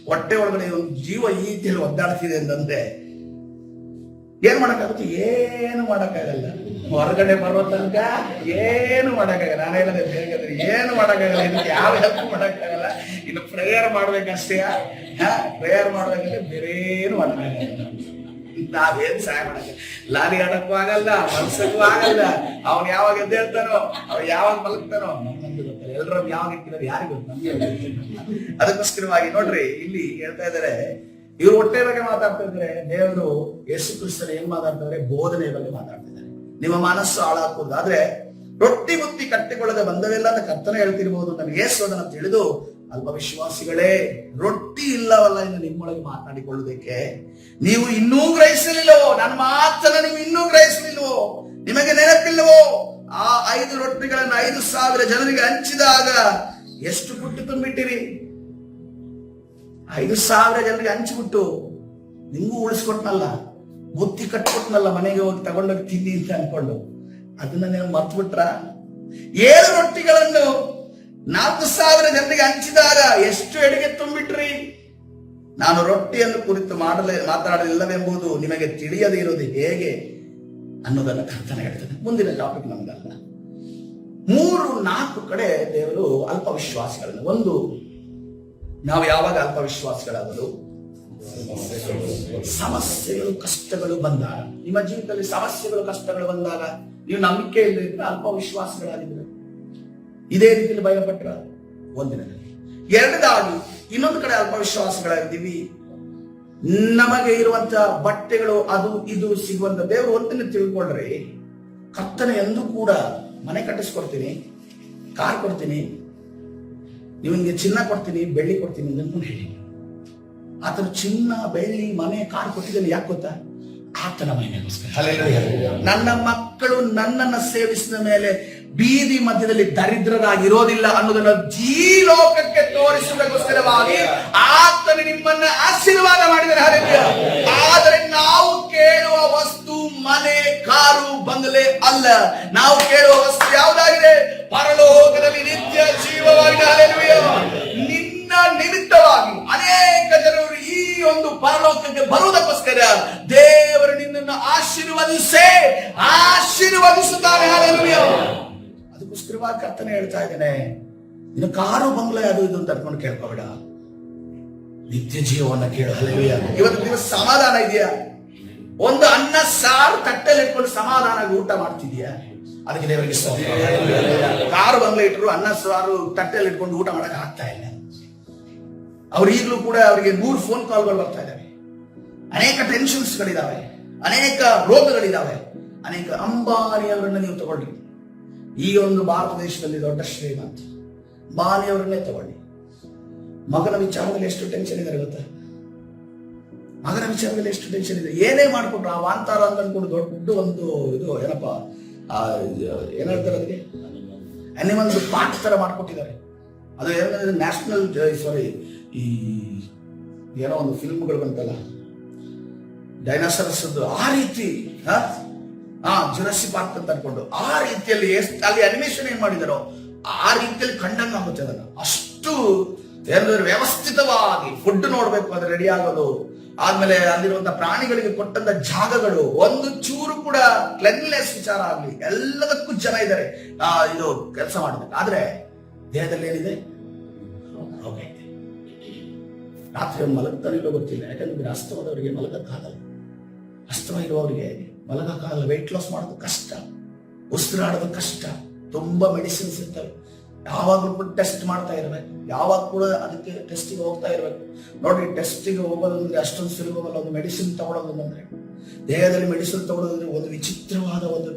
ಹೊಟ್ಟೆ ಒಳಗಡೆ ಒಂದು ಜೀವ ಈ ರೀತಿಯಲ್ಲಿ ಒದ್ದಾಡ್ತಿದೆ ಅಂತಂದ್ರೆ ಏನ್ ಮಾಡಕ್ಕಾಗುತ್ತೆ? ಏನು ಮಾಡಕ್ಕಾಗಲ್ಲ. ಹೊರಗಡೆ ಬರೋ ತನಕ ಏನು ಮಾಡಕ್ಕಾಗಲ್ಲ. ನಾನು ಹೇಳಿದೆ ಬೇರೆ ಏನು ಮಾಡಕ್ಕಾಗಲ್ಲ, ಇದಕ್ಕೆ ಯಾವ ಹೆಲ್ಪ್ ಮಾಡಕ್ಕಾಗಲ್ಲ. ಇನ್ನು ಪ್ರೇಯರ್ ಮಾಡ್ಬೇಕಷ್ಟೇ. ಪ್ರೇಯರ್ ಮಾಡ್ಬೇಕಂದ್ರೆ ಬೇರೆ ಏನು ಮಾಡಕ್ಕಾಗಲ್ಲ. ನಾವೇನ್ ಸಹಾಯ ಮಾಡಕ್ಕೆ, ಲಾರಿ ಆಡಕ್ಕೂ ಆಗಲ್ಲ, ಮನ್ಸಕ್ಕೂ ಆಗಲ್ಲ. ಅವ್ನು ಯಾವಾಗ ಎದ್ದೇಳ್ತಾನೋ, ಅವ್ನು ಯಾವಾಗ ಮಲಗ್ತಾನೋ ನಮ್ಗೆ ಗೊತ್ತಲ್ಲ. ಎಲ್ಲರೂ ಯಾವಾಗ ಇಟ್ಟಿದ್ದಾರೆ ಯಾರಿಗೂ ನಮ್ಗೆ. ಅದಕ್ಕೋಸ್ಕರವಾಗಿ ನೋಡ್ರಿ, ಇಲ್ಲಿ ಹೇಳ್ತಾ ಇದ್ದಾರೆ, ಇವ್ರು ಹೊಟ್ಟೆ ಬಗ್ಗೆ ಮಾತಾಡ್ತಾ ಇದ್ದಾರೆ. ದೇವರು ಯೇಸು ಕ್ರಿಸ್ತನ ಏನ್ ಮಾತಾಡ್ತಾರೆ? ಬೋಧನೆ ಬಗ್ಗೆ ಮಾತಾಡ್ತಿದ್ದಾರೆ. ನಿಮ್ಮ ಮನಸ್ಸು ಹಾಳಾಗ್ಬೋದು, ಆದ್ರೆ ರೊಟ್ಟಿ ಮುತ್ತಿ ಕಟ್ಟಿಕೊಳ್ಳದೆ ಬಂದವೆಲ್ಲ ಅಂತ ಕರ್ತನೆ ಹೇಳ್ತಿರ್ಬೋದು. ನನಗೆ ಯೇಸು ಅದನ್ನ ತಿಳಿದು, ಅಲ್ಪ ವಿಶ್ವಾಸಿಗಳೇ, ರೊಟ್ಟಿ ಇಲ್ಲವಲ್ಲ ಇನ್ನು ನಿಮ್ಮೊಳಗೆ ಮಾತನಾಡಿಕೊಳ್ಳುವುದಕ್ಕೆ ನೀವು ಇನ್ನೂ ಗ್ರಹಿಸಲಿಲ್ಲವೋ? ನನ್ನ ಮಾತನ್ನ ನೀವು ಇನ್ನೂ ಗ್ರಹಿಸಲಿಲ್ಲವೋ? ನಿಮಗೆ ನೆನಪಿಲ್ಲವೋ? ಆ 5 ರೊಟ್ಟಿಗಳನ್ನು 5,000 ಜನರಿಗೆ ಹಂಚಿದಾಗ ಎಷ್ಟು ಪುಟ್ಟು ತುಂಬಿಟ್ಟಿರಿ? 5,000 ಜನರಿಗೆ ಹಂಚಿಬಿಟ್ಟು ನಿಮಗೂ ಉಳಿಸ್ಕೊಟ್ನಲ್ಲ, ಬುತ್ತಿ ಕಟ್ಕೊಟ್ನಲ್ಲ, ಮನೆಗೆ ಹೋಗಿ ತಗೊಂಡೋಗಿ ತಿನ್ನಿ ಅಂತ ಅನ್ಕೊಂಡು ಅದನ್ನ ನೀವು ಮರ್ತು ಬಿಟ್ರ? 7 ರೊಟ್ಟಿಗಳನ್ನು 4,000 ಜನರಿಗೆ ಹಂಚಿದಾಗ ಎಷ್ಟು ಎಡೆಗೆ ತುಂಬಿಟ್ರಿ? ನಾನು ರೊಟ್ಟಿಯನ್ನು ಕುರಿತು ಮಾತಾಡಲಿಲ್ಲವೆಂಬುದು ನಿಮಗೆ ತಿಳಿಯದೇ ಇರೋದು ಹೇಗೆ ಅನ್ನೋದನ್ನ ಕರ್ತನೆ ಹೇಳ್ತಾನೆ. ಮುಂದಿನ ಟಾಪಿಕ್ ನಮ್ಗಲ್ಲ. 3-4 ಕಡೆ ದೇವರು ಅಲ್ಪ ವಿಶ್ವಾಸಿಗಳನ್ನ, ಒಂದು, ನಾವು ಯಾವಾಗ ಅಲ್ಪ ವಿಶ್ವಾಸಿಗಳಾಗಲು? ಸಮಸ್ಯೆಗಳು ಕಷ್ಟಗಳು ಬಂದಾಗ, ನಿಮ್ಮ ಜೀವಿತದಲ್ಲಿ ಸಮಸ್ಯೆಗಳು ಕಷ್ಟಗಳು ಬಂದಾಗ ನೀವು ನಂಬಿಕೆ ಇಲ್ಲದಿದ್ರೆ ಅಲ್ಪ ವಿಶ್ವಾಸಿಗಳಾಗಿದ್ರೆ, ಇದೇ ರೀತಿಯಲ್ಲಿ ಭಯಪಟ್ರ ಒಂದಿನದಲ್ಲಿ. 2ನೇದಾಗಿ ಇನ್ನೊಂದು ಕಡೆ ಅಲ್ಪ ವಿಶ್ವಾಸಗಳಾಗಿದ್ದೀವಿ. ನಮಗೆ ಇರುವಂತ ಬಟ್ಟೆಗಳು ಅದು ಇದು ಸಿಗುವಂತ, ದೇವರು ಒಂದನ್ನು ತಿಳ್ಕೊಳ್ರಿ, ಕರ್ತನೆ ಎಂದೂ ಕೂಡ ಮನೆ ಕಟ್ಟಿಸ್ಕೊಡ್ತೀನಿ, ಕಾರ್ ಕೊಡ್ತೀನಿ, ನಿಮಗೆ ಚಿನ್ನ ಕೊಡ್ತೀನಿ, ಬೆಳ್ಳಿ ಕೊಡ್ತೀನಿ ಅಂತ ಹೇಳಿ. ಆತನ ಚಿನ್ನ, ಬೆಳ್ಳಿ, ಮನೆ, ಕಾರ್ ಕೊಟ್ಟಿದ್ದೇನೆ. ಯಾಕೆ ಗೊತ್ತಾ? ಆತನ ಮಹಿಮೆಗೋಸ್ಕರ. ನನ್ನ ಮಕ್ಕಳು ನನ್ನನ್ನು ಸೇವಿಸಿದ ಮೇಲೆ ಬೀದಿ ಮಧ್ಯದಲ್ಲಿ ದರಿದ್ರರಾಗಿರೋದಿಲ್ಲ ಅನ್ನೋದನ್ನ ಈ ಲೋಕಕ್ಕೆ ತೋರಿಸುವುದಕ್ಕೋಸ್ಕರವಾಗಿ ಆತನ ನಿಮ್ಮನ್ನ ಆಶೀರ್ವಾದ ಮಾಡಿದರೆ. ಆದರೆ ನಾವು ಕೇಳುವ ವಸ್ತು ಮನೆ, ಕಾರು, ಬಂಗಲೆ ಅಲ್ಲ. ನಾವು ಕೇಳುವ ವಸ್ತು ಯಾವುದಾಗಿದೆ? ಪರಲೋಕದಲ್ಲಿ ನಿತ್ಯ ಜೀವವಾಗಿದೆ. ನಿನ್ನ ನಿಮಿತ್ತವಾಗಿ ಅನೇಕ ಜನರು ಈ ಒಂದು ಪರಲೋಕಕ್ಕೆ ಬರುವುದಕ್ಕೋಸ್ಕರ ದೇವರು ನಿನ್ನನ್ನು ಆಶೀರ್ವದಿಸುತ್ತಾನೆ. ಅದಕ್ಕೋಸ್ಕರವಾಗಿ ಕರ್ತನೆ ಹೇಳ್ತಾ ಇದ್ದೇನೆ, ನಿನ್ನ ಕಾರು, ಬಂಗ್ಲೆ, ಅದು ಇದು ಅಂತ ಅನ್ಕೊಂಡು ಕೇಳ್ಕೋಬೇಡ, ನಿತ್ಯ ಜೀವವನ್ನ ಕೇಳು. ಹಲ್ಲೆಲೂಯಾ. ಇವತ್ತು ದಿವಸ ಸಮಾಧಾನ ಇದೆಯಾ? ಒಂದು ಅನ್ನ ಸಾರು ತಟ್ಟೆಲ್ಲಿ ಇಟ್ಕೊಂಡು ಸಮಾಧಾನವಾಗಿ ಊಟ ಮಾಡ್ತಿದ್ಯಾ? ಅದಕ್ಕೆ ದೇವರಿಗೆ ಕಾರು, ಬಂಗ್ಲೆ ಇಟ್ಟರು ಅನ್ನ ಸಾರು ತಟ್ಟೆಯಲ್ಲಿ ಇಟ್ಕೊಂಡು ಊಟ ಮಾಡಕ್ ಆಗ್ತಾ ಇಲ್ಲ. ಅವ್ರು ಈಗಲೂ ಕೂಡ ಅವರಿಗೆ 100 ಫೋನ್ ಕಾಲ್ಗಳು ಬರ್ತಾ ಇದ್ದಾವೆ, ಅನೇಕ ಟೆನ್ಷನ್ಸ್ಗಳಿದಾವೆ, ಅನೇಕ ರೋಗಗಳಿದಾವೆ, ಅನೇಕ. ಅಂಬಾನಿಯವರನ್ನ ನೀವು ತಗೊಳ್ಳಿ, ಈ ಒಂದು ಭಾರತ ದೇಶದಲ್ಲಿ ದೊಡ್ಡ ಶ್ರೀಮಂತ ಅಂಬಾನಿಯವರನ್ನೇ ತಗೊಳ್ಳಿ. ಮಗನ ವಿಚಾರದಲ್ಲಿ ಎಷ್ಟು ಟೆನ್ಷನ್ ಇದ್ದಾರೆ ಗೊತ್ತಾ? ಮಗನ ವಿಚಾರದಲ್ಲಿ ಎಷ್ಟು ಟೆನ್ಷನ್ ಇದೆ. ಏನೇ ಮಾಡ್ಕೊಂಡ್ರು ಆ ವಾಂತಾರ ಅಂತ ಅನ್ಕೊಂಡು ದೊಡ್ಡ ಒಂದು ಇದು ಏನಪ್ಪ ಏನ್ ಹೇಳ್ತಾರೆ ಅದಕ್ಕೆ ಅನಿಮಲ್ ಪಾರ್ಕ್ ತರ ಮಾಡ್ಕೊಟ್ಟಿದ್ದಾರೆ. ಅದು ಏನಂದ್ರೆ ನ್ಯಾಷನಲ್ ಸಾರಿ ಈ ಏನೋ ಒಂದು ಫಿಲ್ಮ್ಗಳು ಬಂತಲ್ಲ ಡೈನಾಸರಸ್ ಆ ರೀತಿ ಜುರಾಸಿ ಪಾರ್ಕ್ ಅಂತ ಅನ್ಕೊಂಡು ಆ ರೀತಿಯಲ್ಲಿ ಅಲ್ಲಿ ಅನಿಮೇಷನ್ ಏನ್ ಮಾಡಿದಾರೋ ಆ ರೀತಿಯಲ್ಲಿ ಕಂಡಂಗ ಆಗುತ್ತೆ. ಅದನ್ನ ಅಷ್ಟು ಏನಂದ್ರೆ ವ್ಯವಸ್ಥಿತವಾಗಿ ಫುಡ್ ನೋಡ್ಬೇಕು, ಅದು ರೆಡಿ ಆಗೋದು, ಆದ್ಮೇಲೆ ಅಲ್ಲಿರುವಂತಹ ಪ್ರಾಣಿಗಳಿಗೆ ಕೊಟ್ಟಂತ ಜಾಗಗಳು ಒಂದು ಚೂರು ಕೂಡ ಕ್ಲೆನ್ಲಿನೆಸ್ ವಿಚಾರ ಆಗ್ಲಿ ಎಲ್ಲದಕ್ಕೂ ಜನ ಇದ್ದಾರೆ ಇದು ಕೆಲಸ ಮಾಡಬೇಕು. ಆದ್ರೆ ದೇಹದಲ್ಲಿ ಏನಿದೆ ರೋಗ ಇದೆ. ರಾತ್ರಿ ಮಲಗ್ತಾನಿಲ್ಲೋ ಗೊತ್ತಿಲ್ಲ, ಯಾಕಂದ್ರೆ ಅಸ್ತಮದವರಿಗೆ ಮಲಗಕ್ಕಾಗಲ್ಲ, ಅಸ್ತಮ ಇರುವವರಿಗೆ ಮಲಗಕ್ಕಾಗಲ್ಲ, ವೆಯ್ಟ್ ಲಾಸ್ ಮಾಡೋದು ಕಷ್ಟ, ಉಸಿರಾಡೋದು ಕಷ್ಟ, ತುಂಬಾ ಮೆಡಿಸಿನ್ಸ್ ಇರ್ತವೆ, ಯಾವಾಗಲೂ ಕೂಡ ಟೆಸ್ಟ್ ಮಾಡ್ತಾ ಇರ್ಬೇಕು, ಯಾವಾಗ ಕೂಡ ಅದಕ್ಕೆ ಟೆಸ್ಟಿಗೆ ಹೋಗ್ತಾ ಇರ್ಬೇಕು. ನೋಡಿ, ಟೆಸ್ಟಿಗೆ ಹೋಗೋದಂದ್ರೆ ಅಷ್ಟೊಂದು ಸುಲಭವಲ್ಲ. ಒಂದು ಮೆಡಿಸಿನ್ ತಗೊಳ್ಳೋದು ಅಂದ್ರೆ ದೇಹದಲ್ಲಿ ಮೆಡಿಸಿನ್ ತಗೊಳ್ಳೋದ್ರೆ ಒಂದು ವಿಚಿತ್ರವಾದ ಒಂದು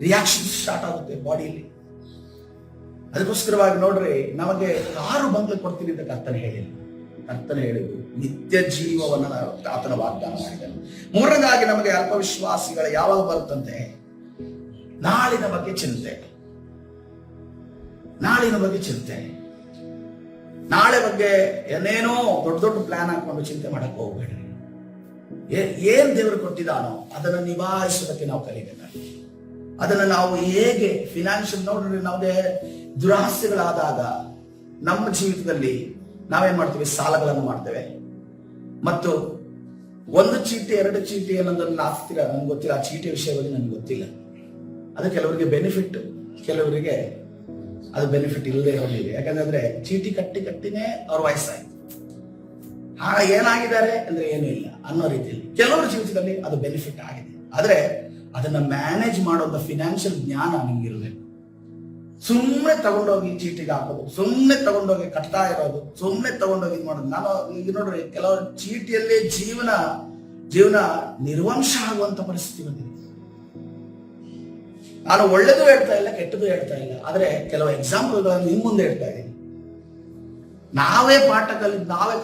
ರಿಯಾಕ್ಷನ್ ಸ್ಟಾರ್ಟ್ ಆಗುತ್ತೆ ಬಾಡಿಯಲ್ಲಿ. ಅದಕ್ಕೋಸ್ಕರವಾಗಿ ನೋಡ್ರಿ, ನಮಗೆ 6 ಬಂಗ್ಲೆ ಕೊಡ್ತೀನಿ ಅಂತ ಕರ್ತನೆ ಹೇಳಿದ್ರು. ನಿತ್ಯ ಜೀವವನ್ನ ಆತನ ವಾಗ್ದಾನ ಮಾಡಿದನು. 3ನೇದಾಗಿ ನಮಗೆ ಅಲ್ಪವಿಶ್ವಾಸಿಗಳ ಯಾವಾಗ ಬರುತ್ತಂತೆ ನಾಳಿನ ಬಗ್ಗೆ ಚಿಂತೆ. ನಾಳೆ ಬಗ್ಗೆ ಏನೇನೋ ದೊಡ್ಡ ದೊಡ್ಡ ಪ್ಲಾನ್ ಹಾಕೊಂಡು ಚಿಂತೆ ಮಾಡಕ್ ಹೋಗ್ಬೇಡ್ರಿ. ಏನ್ ದೇವರು ಕೊಟ್ಟಿದ್ದಾನೋ ಅದನ್ನು ನಿಭಾಯಿಸೋದಕ್ಕೆ ನಾವು ಕಲಿಬೇಕಾಗಿ, ಅದನ್ನ ನಾವು ಹೇಗೆ ಫಿನಾನ್ಷಿಯಲ್ ನೋಡ್ರಿ, ನಮಗೆ ದುರಾಸೆಗಳಾದಾಗ ನಮ್ಮ ಜೀವಿತದಲ್ಲಿ ನಾವೇನ್ ಮಾಡ್ತೀವಿ, ಸಾಲಗಳನ್ನು ಮಾಡ್ತೇವೆ. ಮತ್ತು 1 ಚೀಟಿ 2 ಚೀಟಿ ಅನ್ನೋದನ್ನ ಹಾಕ್ತೀರಾ, ನನ್ಗೆ ಗೊತ್ತಿಲ್ಲ, ಆ ಚೀಟಿ ವಿಷಯವಾಗಿ ನನ್ಗೆ ಗೊತ್ತಿಲ್ಲ. ಅದು ಕೆಲವರಿಗೆ ಬೆನಿಫಿಟ್, ಕೆಲವರಿಗೆ ಅದು ಬೆನಿಫಿಟ್ ಇಲ್ಲದೆ ಇರೋದಿದೆ. ಯಾಕಂದ್ರೆ ಚೀಟಿ ಕಟ್ಟಿನೇ ಅವ್ರ ವಯಸ್ಸಾಯ್ತು, ಏನಾಗಿದ್ದಾರೆ ಅಂದ್ರೆ ಏನೂ ಇಲ್ಲ ಅನ್ನೋ ರೀತಿಯಲ್ಲಿ ಕೆಲವರ ಜೀವಿತದಲ್ಲಿ ಅದು ಬೆನಿಫಿಟ್ ಆಗಿದೆ. ಆದ್ರೆ ಅದನ್ನ ಮ್ಯಾನೇಜ್ ಮಾಡುವಂತ ಫಿನಾನ್ಷಿಯಲ್ ಜ್ಞಾನ ನಿಮ್ಗಿರ್ಬೇಕು. ಸುಮ್ಮನೆ ತಗೊಂಡೋಗಿ ಚೀಟಿಗೆ ಹಾಕೋದು, ಸುಮ್ಮನೆ ತಗೊಂಡೋಗಿ ಕಟ್ತಾ ಇರೋದು, ಸುಮ್ಮನೆ ತಗೊಂಡೋಗಿ ಇದು ಮಾಡೋದು. ನಾನು ಈಗ ನೋಡ್ರಿ, ಕೆಲವರು ಚೀಟಿಯಲ್ಲೇ ಜೀವನ ನಿರ್ವಂಶ ಆಗುವಂತ ಪರಿಸ್ಥಿತಿ ಬಂದಿದೆ. ನಾನು ಒಳ್ಳೇದು ಹೇಳ್ತಾ ಇಲ್ಲ, ಕೆಟ್ಟದ್ದು ಹೇಳ್ತಾ ಇಲ್ಲ, ಆದ್ರೆ ಕೆಲವು ಎಕ್ಸಾಂಪಲ್ಗಳನ್ನು ನಿಮ್ ಮುಂದೆ ಹೇಳ್ತಾ ಇದ್ದೀನಿ. ನಾವೇ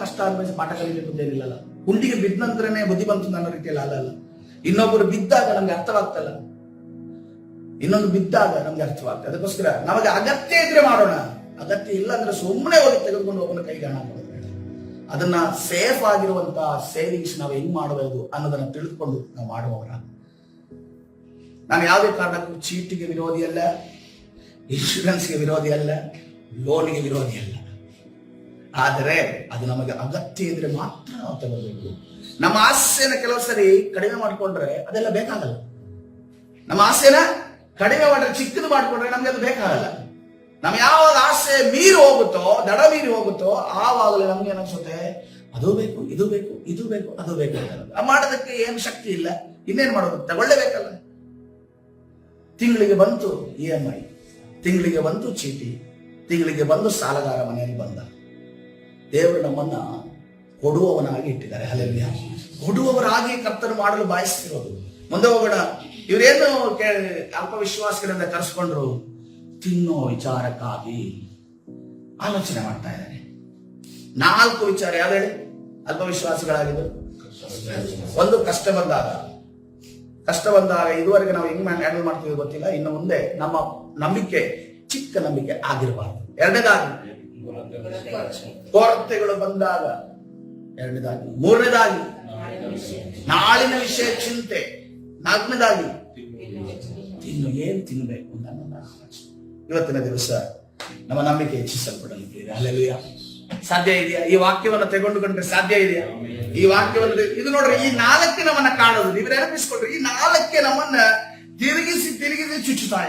ಕಷ್ಟ ಅನುಭವಿಸಿ ಪಾಠ ಕಲಿಲಿಲ್ಲ. ಗುಂಡಿಗೆ ಬಿದ್ದ ನಂತರನೇ ಬುದ್ಧಿ ಬಂತು ಅನ್ನೋ ರೀತಿಯಲ್ಲಿ ಅಲ್ಲ. ಇನ್ನೊಬ್ಬರು ಬಿದ್ದಾಗ ನಮ್ಗೆ ಅರ್ಥವಾಗ್ತಲ್ಲ, ಇನ್ನೊಂದು ಬಿದ್ದಾಗ ನಮ್ಗೆ ಅರ್ಥವಾಗ್ತದೆ. ಅದಕ್ಕೋಸ್ಕರ ನಮಗೆ ಅಗತ್ಯ ಇದ್ರೆ ಮಾಡೋಣ, ಅಗತ್ಯ ಇಲ್ಲ ಅಂದ್ರೆ ಸುಮ್ಮನೆ ಹೋಗಿ ತೆಗೆದುಕೊಂಡು ಒಬ್ಬನ ಕೈಗೆ ಹಣ ಕೊಡಬೇಡ. ಅದನ್ನ ಸೇಫ್ ಆಗಿರುವಂತಹ ಸೇವಿಂಗ್ಸ್ ನಾವು ಹೆಂಗ್ ಮಾಡಬಹುದು ಅನ್ನೋದನ್ನ ತಿಳಿದುಕೊಂಡು ನಾವು ಮಾಡುವವರ. ನಾನು ಯಾವುದೇ ಕಾರಣಕ್ಕೂ ಚೀಟಿಗೆ ವಿರೋಧಿ ಅಲ್ಲ, ಇನ್ಶೂರೆನ್ಸ್ಗೆ ವಿರೋಧಿ ಅಲ್ಲ, ಲೋನ್ಗೆ ವಿರೋಧಿ ಅಲ್ಲ. ಆದರೆ ಅದು ನಮಗೆ ಅಗತ್ಯ ಇದ್ರೆ ಮಾತ್ರ ನಾವು ತಗೋಬೇಕು. ನಮ್ಮ ಆಸೆನ ಕೆಲವು ಸರಿ ಕಡಿಮೆ ಮಾಡ್ಕೊಂಡ್ರೆ ಅದೆಲ್ಲ ಬೇಕಾಗಲ್ಲ. ನಮ್ಮ ಆಸೆನ ಕಡಿಮೆ ಮಾಡ್ರೆ, ಚಿಕ್ಕದು ಮಾಡ್ಕೊಂಡ್ರೆ ನಮ್ಗೆ ಅದು ಬೇಕಾಗಲ್ಲ. ನಮ್ ಯಾವಾಗ ಆಸೆ ಮೀರಿ ಹೋಗುತ್ತೋ, ದಡ ಮೀರಿ ಹೋಗುತ್ತೋ, ಆವಾಗಲೇ ನಮ್ಗೆ ಏನಿಸುತ್ತೆ, ಅದು ಬೇಕು, ಇದು ಬೇಕು, ಅದು ಬೇಕು. ಮಾಡೋದಕ್ಕೆ ಏನು ಶಕ್ತಿ ಇಲ್ಲ, ಇನ್ನೇನ್ ಮಾಡೋದು, ತಗೊಳ್ಳೇಬೇಕಲ್ಲ. ತಿಂಗಳಿಗೆ ಬಂತು EMI, ತಿಂಗಳಿಗೆ ಬಂತು ಚೀಟಿ, ತಿಂಗಳಿಗೆ ಬಂದು ಸಾಲಗಾರ ಮನೆಯಲ್ಲಿ ಬಂದ. ದೇವರು ನಮ್ಮನ್ನ ಕೊಡುವವನಾಗಿ ಇಟ್ಟಿದ್ದಾರೆ. ಹಲ್ಲೆಲೂಯಾ. ಕೊಡುವವರಾಗಿ ಕರ್ತನು ಮಾಡಲು ಬಯಸ್ತಿರೋದು. ಮುಂದೆ ಹೋಗೋಣ. ಇವರೇನು ಅಲ್ಪವಿಶ್ವಾಸಗಳಿಂದ ಕರೆಸ್ಕೊಂಡ್ರು, ತಿನ್ನೋ ವಿಚಾರಕ್ಕಾಗಿ ಆಲೋಚನೆ ಮಾಡ್ತಾ ಇದ್ದಾರೆ. 4 ವಿಚಾರ ಯಾವ್ದು ಹೇಳಿ ಅಲ್ಪವಿಶ್ವಾಸಿಗಳಾಗಿದ್ದು. ಒಂದು, ಕಷ್ಟ ಬಂದಾಗ ಇದುವರೆಗೆ ನಾವು ಹೆಂಗ್ ಹ್ಯಾಂಡಲ್ ಮಾಡ್ತೀವಿ ಗೊತ್ತಿಲ್ಲ, ಇನ್ನು ಮುಂದೆ ನಮ್ಮ ನಂಬಿಕೆ ಚಿಕ್ಕ ನಂಬಿಕೆ ಆಗಿರಬಾರ್ದು. 2ನೇದಾಗಿ ಕೊರತೆಗಳು ಬಂದಾಗ, 2ನೇದಾಗಿ. 3ನೇದಾಗಿ ನಾಳಿನ ವಿಷಯ ಚಿಂತೆ. 4ನೇದಾಗಿ ಏನ್ ತಿನ್ನಬೇಕು ಅಂತ ಇವತ್ತಿನ ದಿವಸ ನಮ್ಮ ನಂಬಿಕೆ ಹೆಚ್ಚಿಸಲ್ಪಡಲಿ. ಹಲ್ಲೆಲೂಯಾ. ಸಾಧ್ಯ ಇದೆಯಾ? ಈ ವಾಕ್ಯವನ್ನು ತೆಗೆದುಕೊಂಡ್ರೆ ಸಾಧ್ಯ ಇದೆಯಾ? ಈ ವಾಕ್ಯವನ್ನು ಇದು ನೋಡ್ರಿ, ಈ 4 ನಮ್ಮನ್ನ ಕಾಣೋದು. ನೀವು ನೆನಪಿಸ್ಕೊಳ್ರಿ, ಈ 4 ನಮ್ಮನ್ನ ತಿರುಗಿಸಿ ಚುಚ್ಚುತ್ತಾ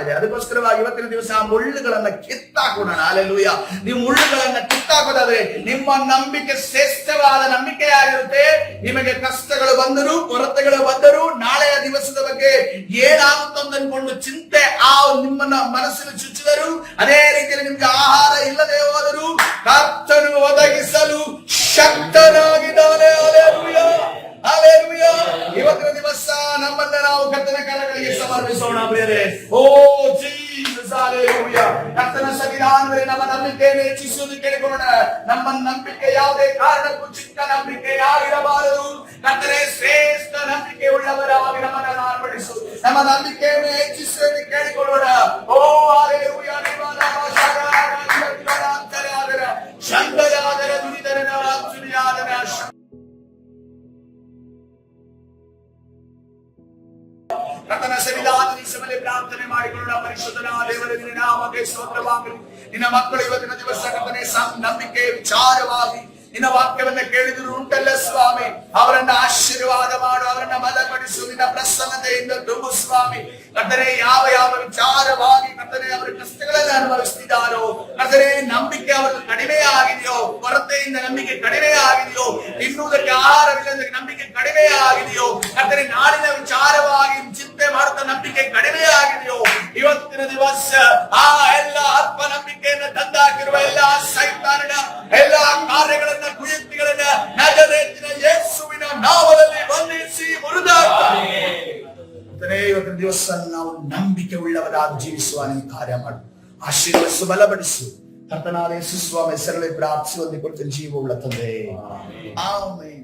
ಇದೆ. ಅದಕ್ಕೋಸ್ಕರವಾಗಿ ಇವತ್ತಿನ ದಿವಸ ಆ ಮುಳ್ಳುಗಳನ್ನ ಕಿತ್ತಾಕೋಣ. ಹಲ್ಲೆಲೂಯಾ. ನೀವು ಮುಳ್ಳುಗಳನ್ನ ಕಿತ್ತಾಕೋದಾದ್ರೆ ನಿಮ್ಮ ನಂಬಿಕೆ ಶ್ರೇಷ್ಠವಾದ ನಂಬಿಕೆಯಾಗಿರುತ್ತೆ. ನಿಮಗೆ ಕಷ್ಟಗಳು ಬಂದರು, ಕೊರತೆಗಳು ಬಂದರು, ನಾಳೆಯ ದಿವಸದ ಬಗ್ಗೆ ಏನಾಗುತ್ತೋ ಅಂದ್ಕೊಂಡು ಚಿಂತೆ ನಿಮ್ಮನ್ನ ಮನಸ್ಸಿನ ಚುಚ್ಚಿದರು, ಅದೇ ರೀತಿಯಲ್ಲಿ ನಿಮ್ಗೆ ಆಹಾರ ಇಲ್ಲದೆ ಹೋದರು, ಕರ್ತನು ಒದಗಿಸಲು ಶಕ್ತನಾಗಿದ್ದಾನೆ. ಹಲ್ಲೆಲೂಯಾ. ಹಲ್ಲೆಲೂಯಾ. ಇವತ್ತಿನ ದಿವಸ ನಮ್ಮನ್ನ ನಾವು ಕರ್ತನ ಕರಗಳಿಗೆ ಸಮರ್ಪಿಸೋಣ ಪ್ರಿಯರೇ. ಓ ಜೀಸಸ್. ಹಲ್ಲೆಲೂಯಾ. ಕರ್ತನ ಸನ್ನಿಧಾನದಲ್ಲಿ ನಮ್ಮ ನಂಬಿಕೆಯನ್ನು ಹೆಚ್ಚಿಸುವುದು ಕೇಳಿಕೊಳ್ಳೋಣ. ನಮ್ಮ ನಂಬಿಕೆ ಯಾವುದೇ ಕಾರಣಕ್ಕೂ ಚಿಕ್ಕ ನಂಬಿಕೆಯಾಗಿರಬಾರದು. ಕರ್ತನೇ, ಶ್ರೇಷ್ಠ ನಂಬಿಕೆ ಉಳ್ಳವರಾಗಿ ನಮ್ಮನ್ನು ಮಾರ್ಪಡಿಸು. ನಮ್ಮ ನಂಬಿಕೆಯನ್ನು ಹೆಚ್ಚಿಸುವುದು ಕೇಳಿಕೊಳ್ಳೋಣ. ಓ ಹಲ್ಲೆಲೂಯಾ. ಶಂಕರಾದರ ದುರಿದರನ ಸುರಿಯಾದನ ಕರ್ತನ ಸನ್ನಿಧಾನದಲ್ಲಿ ಪ್ರಾರ್ಥನೆ ಮಾಡಿಕೊಳ್ಳೋಣ. ಪರಿಶುದ್ಧನಾದ ದೇವರೇ, ನಿನ್ನ ನಾಮಕ್ಕೆ ಸ್ತೋತ್ರವಾಗಲಿ. ನಿನ್ನ ಮಕ್ಕಳು ಇವತ್ತಿನ ದಿವಸ ಕರ್ತನೇ ನಂಬಿಕೆ ವಿಚಾರವಾಗಿ ನಿನ್ನ ವಾಕ್ಯವನ್ನ ಕೇಳಿದ್ರು ಉಂಟಲ್ಲ ಸ್ವಾಮಿ, ಅವರನ್ನ ಆಶೀರ್ವಾದ ಮಾಡು, ಅವರನ್ನ ಬಲಪಡಿಸು, ನಿನ್ನ ಪ್ರಸನ್ನತೆಯಿಂದ ತುಂಬು ಸ್ವಾಮಿ. ಕರ್ತನೇ, ಯಾವ ಯಾವ ವಿಚಾರವಾಗಿ ಕರ್ತನೇ ಅವರ ಕಷ್ಟಗಳನ್ನು ಅನುಭವಿಸ್ತಿದ್ದಾರೋ, ಕರ್ತನೇ ನಂಬಿಕೆ ಅವರಿಗೆ ಕಡಿಮೆ ಆಗಿದೆಯೋ, ಕೊರತೆಯಿಂದ ನಂಬಿಕೆ ಕಡಿಮೆ ಆಗಿದೆಯೋ, ತಿನ್ನುವುದಕ್ಕೆ ಆಹಾರವಿಲ್ಲದ ನಂಬಿಕೆ ಕಡಿಮೆ ಆಗಿದೆಯೋ, ಕರ್ತನೇ ನಾಳಿನ ವಿಚಾರವಾಗಿ ಚಿಂತೆ ಮಾಡುತ್ತ ನಂಬಿಕೆ ಕಡಿಮೆ ಆಗಿದೆಯೋ, ಇವತ್ತಿನ ದಿವಸ ಆ ಎಲ್ಲ ಅಲ್ಪ ನಂಬಿಕೆಯನ್ನು ತಂದಾಕಿರುವ ಎಲ್ಲ ಸೈತಾನನ ಎಲ್ಲ ಕಾರ್ಯಗಳನ್ನ ಕುಯುಕ್ತಿಗಳನ್ನ ನಜರೇತಿನ ಯೇಸುವಿನ ನಾಮದಲ್ಲಿ ಬಂಧಿಸಿ ಮುರಿದಾಕ್ತಾನೆ. ಇವತ್ತಿನ ದಿವಸ ನಾವು ನಂಬಿಕೆ ಉಳ್ಳವರಾಗಿ ಜೀವಿಸುವ ನೀವು ಕಾರ್ಯ ಮಾಡು, ಆಶೀರ್ವದಿಸು, ಬಲಪಡಿಸು. ಕರ್ತನಾದ ಯೇಸು ಸ್ವಾಮಿ ಹೆಸರಲ್ಲಿ ಪ್ರಾರ್ಥಿಸಿ ಹೊಂದಿಕೊಳ್ತ ಜೀವ ಉಳ್ಳ ತಂದೆ, ಆಮೆನ್.